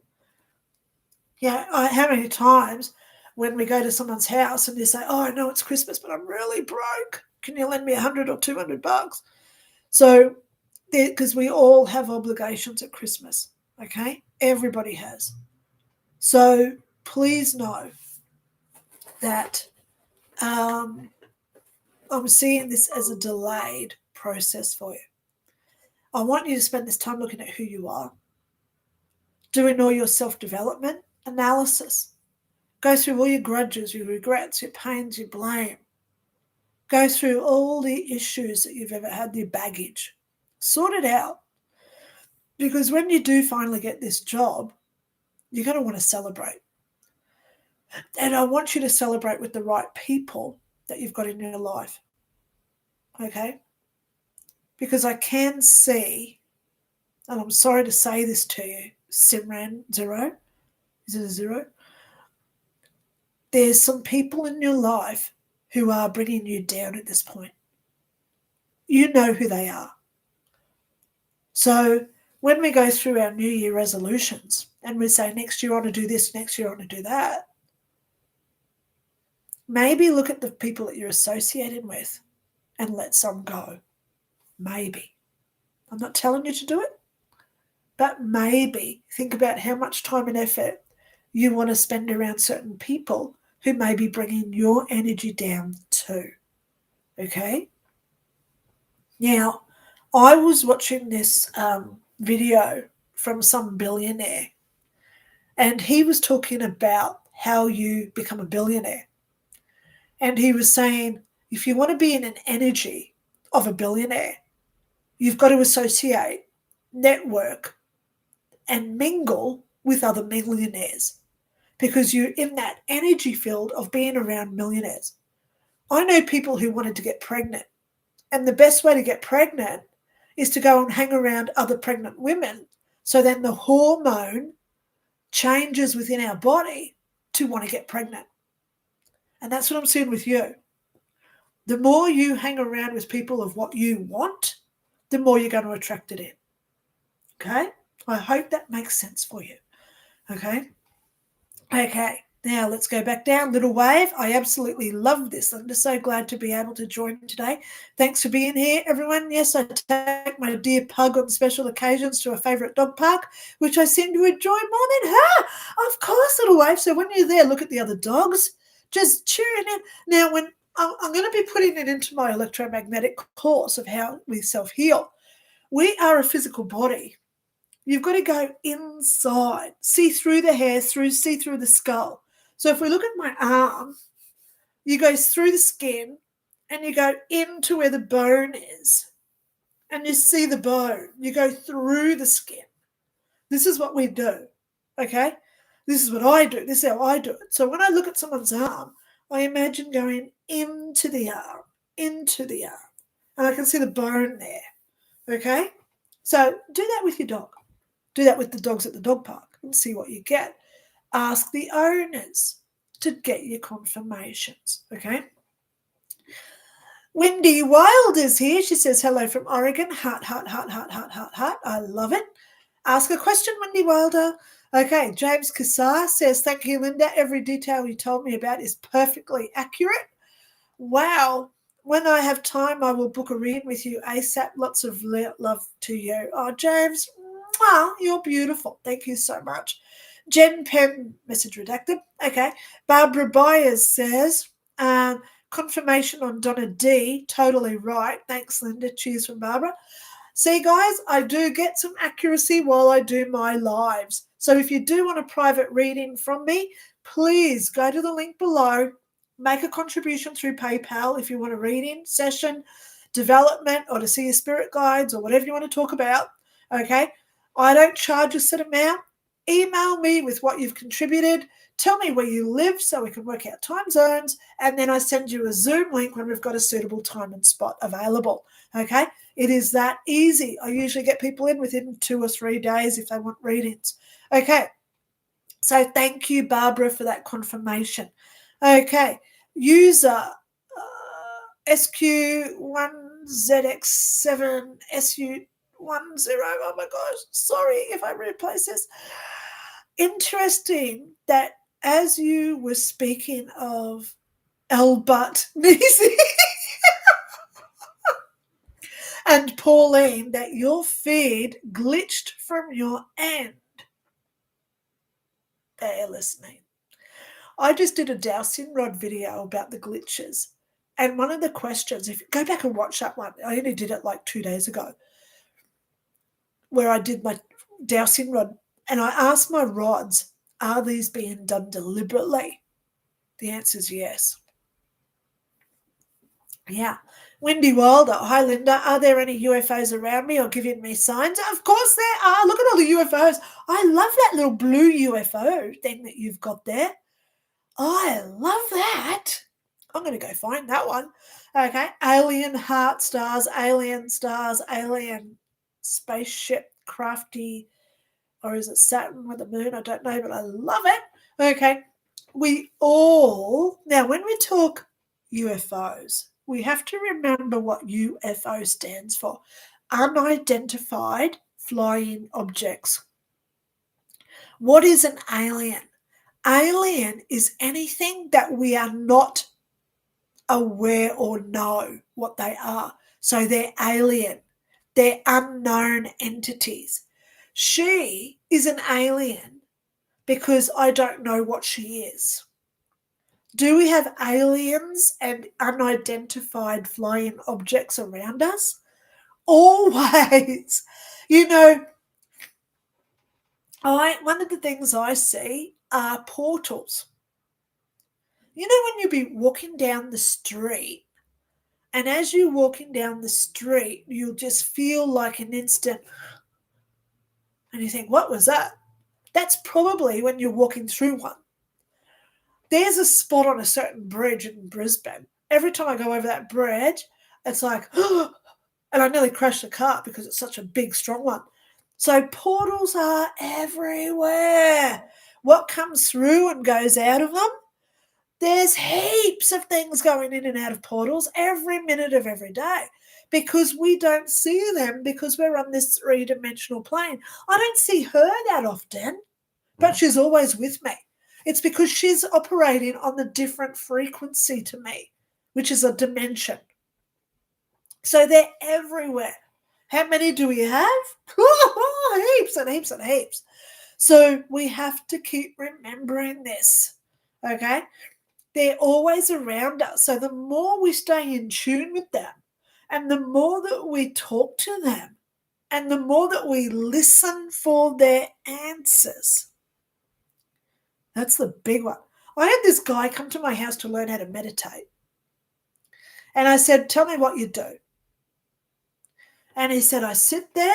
Yeah, how many times when we go to someone's house and you say, oh, I know it's Christmas, but I'm really broke. Can you lend me $100 or $200? So, because we all have obligations at Christmas, okay? Everybody has. So please know that I'm seeing this as a delayed process for you. I want you to spend this time looking at who you are, doing all your self-development analysis. Go through all your grudges, your regrets, your pains, your blame. Go through all the issues that you've ever had, your baggage. Sort it out. Because when you do finally get this job, you're going to want to celebrate. And I want you to celebrate with the right people that you've got in your life. Okay? Because I can see, and I'm sorry to say this to you, Simran Zero, is it a zero? There's some people in your life who are bringing you down at this point. You know who they are. So when we go through our New Year resolutions and we say next year I want to do this, next year I want to do that, maybe look at the people that you're associated with and let some go. Maybe. I'm not telling you to do it, but maybe think about how much time and effort you want to spend around certain people who may be bringing your energy down too. Okay? Now, I was watching this video from some billionaire, and he was talking about how you become a billionaire. And he was saying, if you want to be in an energy of a billionaire, you've got to associate, network, and mingle with other millionaires because you're in that energy field of being around millionaires. I know people who wanted to get pregnant, and the best way to get pregnant is to go and hang around other pregnant women. So then the hormone changes within our body to want to get pregnant. And that's what I'm seeing with you. The more you hang around with people of what you want, the more you're going to attract it in. Okay? I hope that makes sense for you. Okay? Okay. Now let's go back down. Little wave. I absolutely love this. I'm just so glad to be able to join today. Thanks for being here, everyone. Yes, I take my dear pug on special occasions to a favourite dog park, which I seem to enjoy more than her. Of course, little wave. So when you're there, look at the other dogs. Just cheering in. Now, when I'm going to be putting it into my electromagnetic course of how we self-heal. We are a physical body. You've got to go inside, see through the hair, see through the skull. So if we look at my arm, you go through the skin and you go into where the bone is. And you see the bone. You go through the skin. This is what we do, okay? This is what I do. This is how I do it. So when I look at someone's arm, I imagine going into the arm, and I can see the bone there, okay? So do that with your dog. Do that with the dogs at the dog park and see what you get. Ask the owners to get your confirmations, okay? Wendy Wild is here. She says, hello from Oregon. Heart, heart, heart, heart, heart, heart, heart. I love it. Ask a question, Wendy Wilder. Okay, James Kassar says, thank you, Linda. Every detail you told me about is perfectly accurate. Wow. When I have time, I will book a reading with you ASAP. Lots of love to you. Oh, James, you're beautiful. Thank you so much. Jen Penn, message redacted. Okay. Barbara Byers says, confirmation on Donna D. Totally right. Thanks, Linda. Cheers from Barbara. See, guys, I do get some accuracy while I do my lives. So if you do want a private reading from me, please go to the link below, make a contribution through PayPal if you want a reading, session, development, or to see your spirit guides or whatever you want to talk about, okay? I don't charge a set amount. Email me with what you've contributed. Tell me where you live so we can work out time zones, and then I send you a Zoom link when we've got a suitable time and spot available, okay? It is that easy. I usually get people in within 2 or 3 days if they want readings. Okay, so thank you, Barbara, for that confirmation. Okay, user SQ1ZX7SU10. Oh my gosh, sorry if I replace this. Interesting that as you were speaking of Albert Nisi and Pauline, that your feed glitched from your end. They're listening. I just did a dowsing rod video about the glitches. And one of the questions, if you go back and watch that one, I only did it like 2 days ago, where I did my dowsing rod, and I asked my rods, are these being done deliberately? The answer is yes. Yeah. Wendy Wilder, hi Linda, are there any UFOs around me or giving me signs? Of course there are. Look at all the UFOs. I love that little blue UFO thing that you've got there. I love that. I'm going to go find that one. Okay. Alien heart stars, alien spaceship, crafty, or is it Saturn with the moon? I don't know, but I love it. Okay. Now when we talk UFOs, we have to remember what UFO stands for. Unidentified flying objects. What is an alien? Alien is anything that we are not aware or know what they are. So they're alien. They're unknown entities. She is an alien because I don't know what she is. Do we have aliens and unidentified flying objects around us? Always. One of the things I see are portals. When you be walking down the street, and as you're walking down the street, you'll just feel like an instant, and you think, what was that? That's probably when you're walking through one. There's a spot on a certain bridge in Brisbane. Every time I go over that bridge, it's like, and I nearly crashed the car because it's such a big, strong one. So portals are everywhere. What comes through and goes out of them? There's heaps of things going in and out of portals every minute of every day because we don't see them because we're on this three-dimensional plane. I don't see her that often, but she's always with me. It's because she's operating on the different frequency to me, which is a dimension. So they're everywhere. How many do we have? Heaps and heaps and heaps. So we have to keep remembering this, okay? They're always around us. So the more we stay in tune with them, and the more that we talk to them, and the more that we listen for their answers, that's the big one. I had this guy come to my house to learn how to meditate. And I said, tell me what you do. And he said, I sit there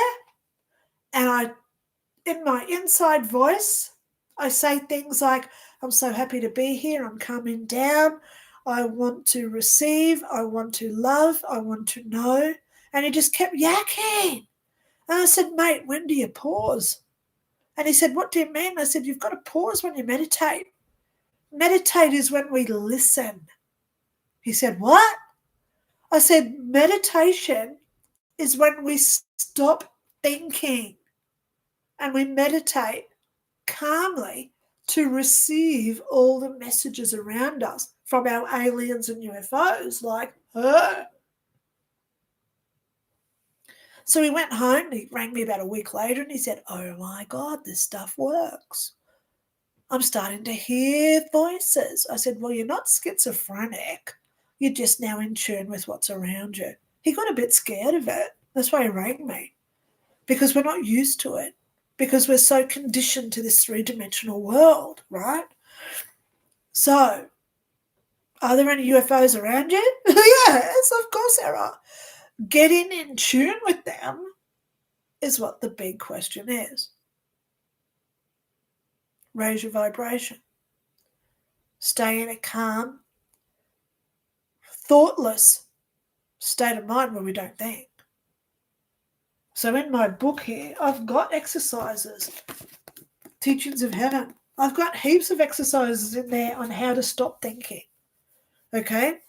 and in my inside voice, I say things like, I'm so happy to be here. I'm calming down. I want to receive. I want to love. I want to know. And he just kept yakking. And I said, mate, when do you pause? And he said, what do you mean? I said, you've got to pause when you meditate. Meditate is when we listen. He said, what? I said, meditation is when we stop thinking and we meditate calmly to receive all the messages around us from our aliens and UFOs like her. So he went home, he rang me about a week later and he said, oh my God, this stuff works. I'm starting to hear voices. I said, well, you're not schizophrenic. You're just now in tune with what's around you. He got a bit scared of it. That's why he rang me. Because we're not used to it. Because we're so conditioned to this three-dimensional world, right? So, are there any UFOs around you? Yes, of course there are. Getting in tune with them is what the big question is. Raise your vibration. Stay in a calm, thoughtless state of mind where we don't think. So in my book here, I've got exercises, teachings of heaven. I've got heaps of exercises in there on how to stop thinking. Okay?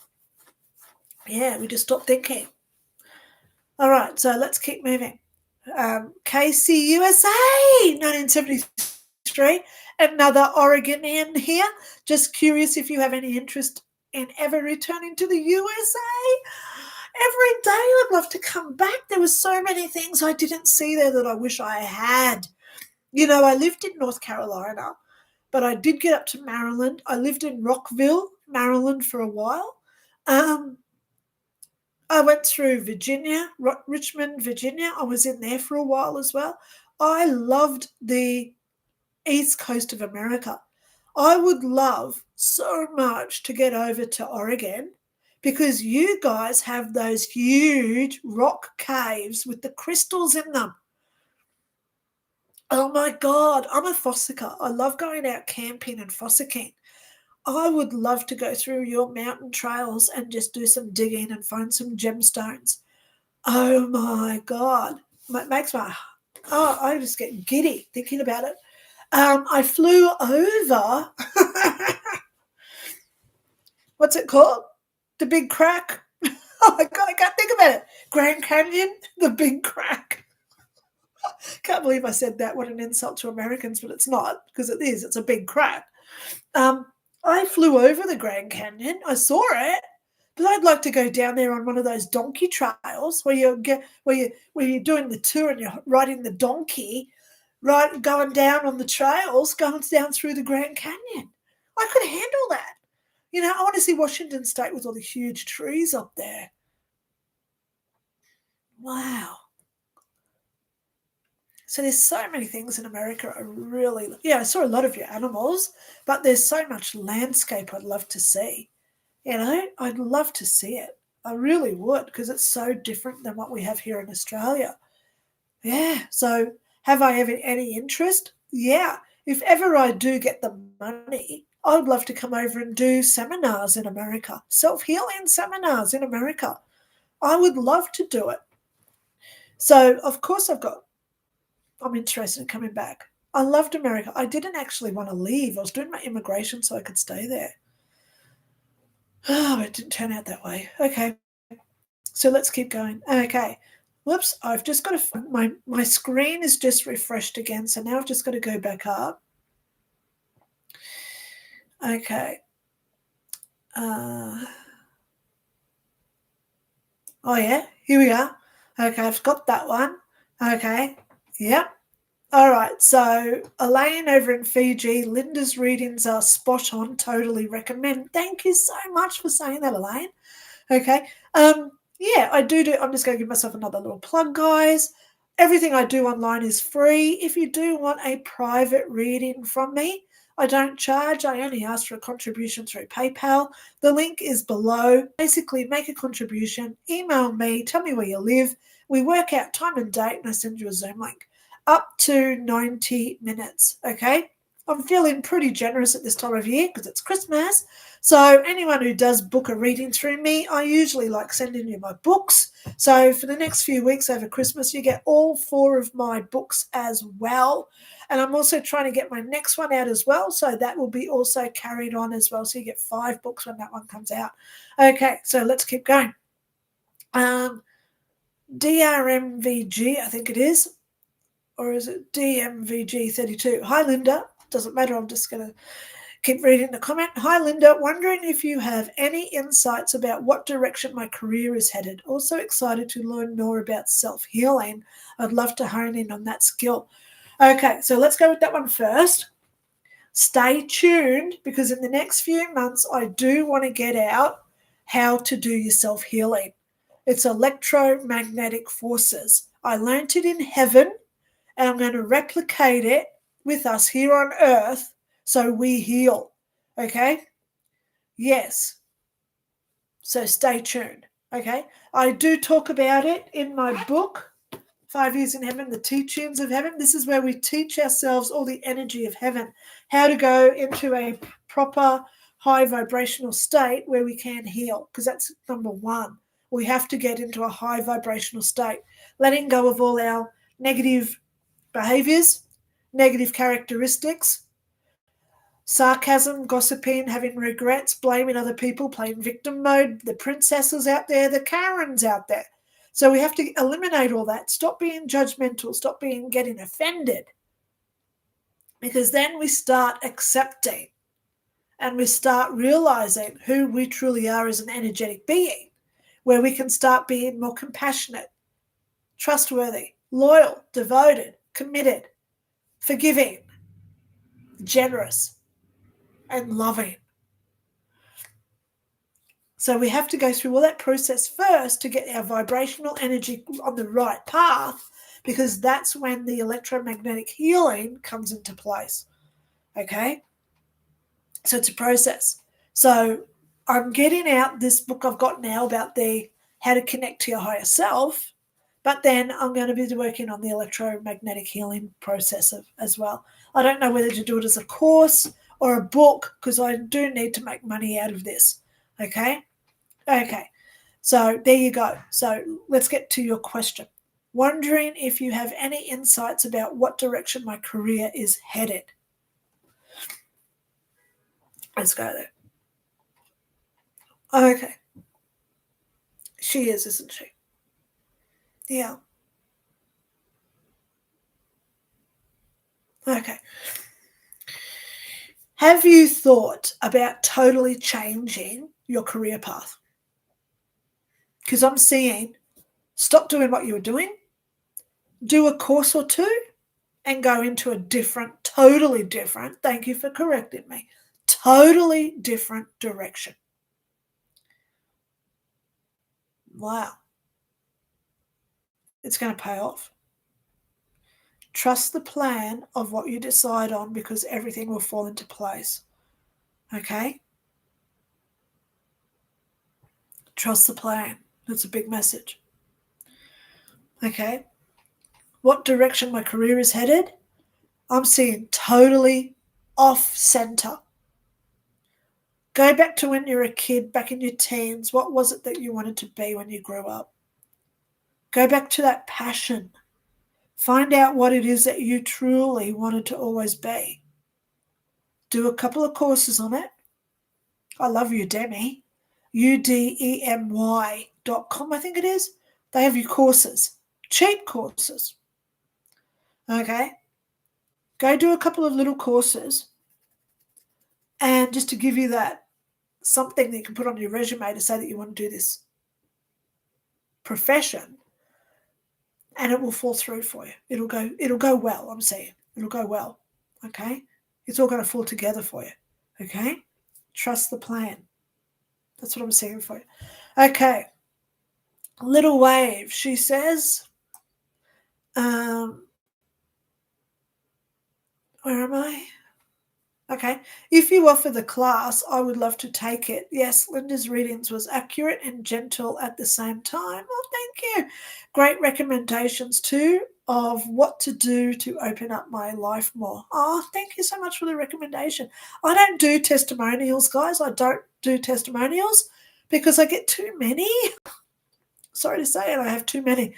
Yeah, we just stop thinking. All right, so let's keep moving. KC USA, 1973. Another Oregonian here. Just curious if you have any interest in ever returning to the USA. Every day I'd love to come back. There were so many things I didn't see there that I wish I had. I lived in North Carolina but I did get up to Maryland. I lived in Rockville, Maryland for a while. I went through Virginia, Richmond, Virginia. I was in there for a while as well. I loved the East Coast of America. I would love so much to get over to Oregon because you guys have those huge rock caves with the crystals in them. Oh my God, I'm a fossicker. I love going out camping and fossicking. I would love to go through your mountain trails and just do some digging and find some gemstones. Oh my God. It makes I just get giddy thinking about it. I flew over, what's it called? The Big Crack. Oh my God, I can't think about it. Grand Canyon, the Big Crack. Can't believe I said that. What an insult to Americans, but it's not, because it is. It's a big crack. I flew over the Grand Canyon. I saw it, but I'd like to go down there on one of those donkey trails where you're doing the tour and you're riding the donkey, right, going down on the trails, going down through the Grand Canyon. I could handle that. You know, I want to see Washington State with all the huge trees up there. Wow. So there's so many things in America I really, I saw a lot of your animals, but there's so much landscape I'd love to see. You know, I'd love to see it. I really would, because it's so different than what we have here in Australia. Yeah. So have I ever any interest? Yeah. If ever I do get the money, I'd love to come over and do seminars in America, self-healing seminars in America. I would love to do it. So, of course, I'm interested in coming back. I loved America. I didn't actually want to leave. I was doing my immigration so I could stay there. Oh, but it didn't turn out that way. Okay. So let's keep going. Okay. Whoops. I've just got to, my screen is just refreshed again. So now I've just got to go back up. Okay. Oh, yeah. Here we are. Okay. I've got that one. Okay. Yep. All right, so Elaine over in Fiji, Lynda's readings are spot on, totally recommend. Thank you so much for saying that, Elaine. Okay, yeah, I do, I'm just going to give myself another little plug, guys. Everything I do online is free. If you do want a private reading from me, I don't charge. I only ask for a contribution through PayPal. The link is below. Basically, make a contribution, email me, tell me where you live. We work out time and date, and I send you a Zoom link. Up to 90 minutes, okay? I'm feeling pretty generous at this time of year because it's Christmas. So anyone who does book a reading through me, I usually like sending you my books. So for the next few weeks over Christmas, you get all 4 of my books as well. And I'm also trying to get my next one out as well. So that will be also carried on as well. So you get 5 books when that one comes out. Okay, so let's keep going. DRMVG, I think it is. Or is it DMVG32? Hi, Lynda. Doesn't matter. I'm just going to keep reading the comment. Hi, Lynda. Wondering if you have any insights about what direction my career is headed. Also excited to learn more about self-healing. I'd love to hone in on that skill. Okay, so let's go with that one first. Stay tuned because in the next few months, I do want to get out how to do your self-healing. It's electromagnetic forces. I learned it in heaven. And I'm going to replicate it with us here on Earth so we heal. Okay? Yes. So stay tuned. Okay? I do talk about it in my book, 5 Years in Heaven, The Teachings of Heaven. This is where we teach ourselves all the energy of heaven, how to go into a proper high vibrational state where we can heal, because that's number one. We have to get into a high vibrational state, letting go of all our negative behaviors, negative characteristics, sarcasm, gossiping, having regrets, blaming other people, playing victim mode, the princesses out there, the Karens out there. So we have to eliminate all that. Stop being judgmental. Stop getting offended. Because then we start accepting and we start realizing who we truly are as an energetic being, where we can start being more compassionate, trustworthy, loyal, devoted, committed, forgiving, generous. and loving. So we have to go through all that process first to get our vibrational energy on the right path, because that's when the electromagnetic healing comes into place. Okay? So it's a process. So I'm getting out this book I've got now about the how to connect to your higher self, but then I'm going to be working on the electromagnetic healing process as well. I don't know whether to do it as a course or a book, because I do need to make money out of this. Okay? Okay. So there you go. So let's get to your question. Wondering if you have any insights about what direction my career is headed. Let's go there. Okay. She is, isn't she? Yeah. Okay. Have you thought about totally changing your career path? Because I'm seeing stop doing what you were doing, do a course or two, and go into a different, totally different, thank you for correcting me, totally different direction. Wow. It's going to pay off. Trust the plan of what you decide on, because everything will fall into place. Okay? Trust the plan. That's a big message. Okay? What direction my career is headed? I'm seeing totally off center. Go back to when you were a kid, back in your teens. What was it that you wanted to be when you grew up? Go back to that passion. Find out what it is that you truly wanted to always be. Do a couple of courses on it. I love Udemy. udemy.com, I think it is. They have your courses. Cheap courses. Okay? Go do a couple of little courses, and just to give you that something that you can put on your resume to say that you want to do this profession, and it will fall through for you. It'll go well, I'm saying. It'll go well. Okay? It's all going to fall together for you. Okay? Trust the plan. That's what I'm saying for you. Okay. Little Wave, she says, where am I? Okay. If you offer the class, I would love to take it. Yes, Linda's readings was accurate and gentle at the same time. Oh, thank you. Great recommendations too of what to do to open up my life more. Oh, thank you so much for the recommendation. I don't do testimonials, guys. I don't do testimonials because I get too many. Sorry to say it, I have too many.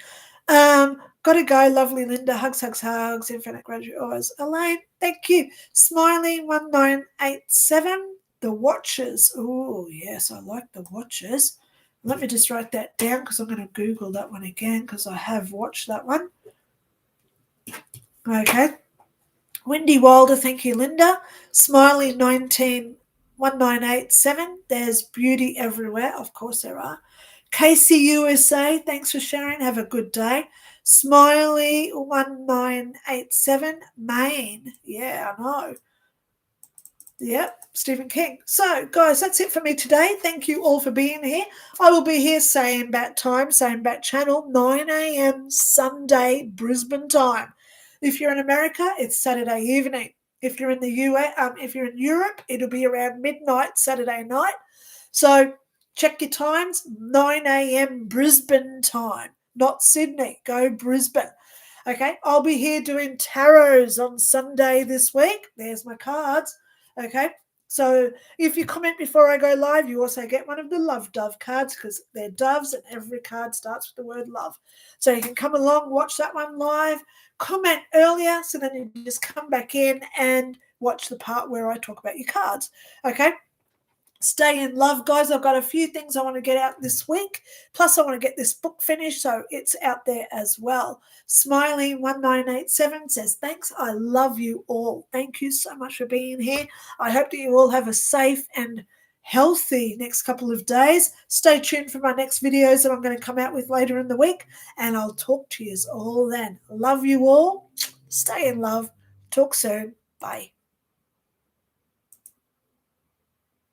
Got to go, lovely Linda. Hugs, hugs, hugs. Infinite graduate always. Elaine, thank you. Smiley1987. The Watches. Oh, yes, I like the Watches. Let me just write that down, because I'm going to Google that one again, because I have watched that one. Okay. Wendy Wilder, thank you, Linda. Smiley1987. There's beauty everywhere. Of course there are. Casey USA, thanks for sharing. Have a good day. Smiley1987, Maine. Yeah, I know. Yep, Stephen King. So, guys, that's it for me today. Thank you all for being here. I will be here same bat time, same bat channel, 9 a.m. Sunday, Brisbane time. If you're in America, it's Saturday evening. If you're in the US, if you're in Europe, it'll be around midnight Saturday night. So check your times, 9 a.m. Brisbane time, not Sydney. Go Brisbane. Okay, I'll be here doing tarots on Sunday this week. There's my cards. Okay, so if you comment before I go live, you also get one of the Love Dove cards, because they're doves and every card starts with the word love. So you can come along, watch that one live, comment earlier, so then you just come back in and watch the part where I talk about your cards. Okay. Stay in love, guys. I've got a few things I want to get out this week. Plus, I want to get this book finished, so it's out there as well. Smiley1987 says, thanks. I love you all. Thank you so much for being here. I hope that you all have a safe and healthy next couple of days. Stay tuned for my next videos that I'm going to come out with later in the week, and I'll talk to you all then. Love you all. Stay in love. Talk soon. Bye.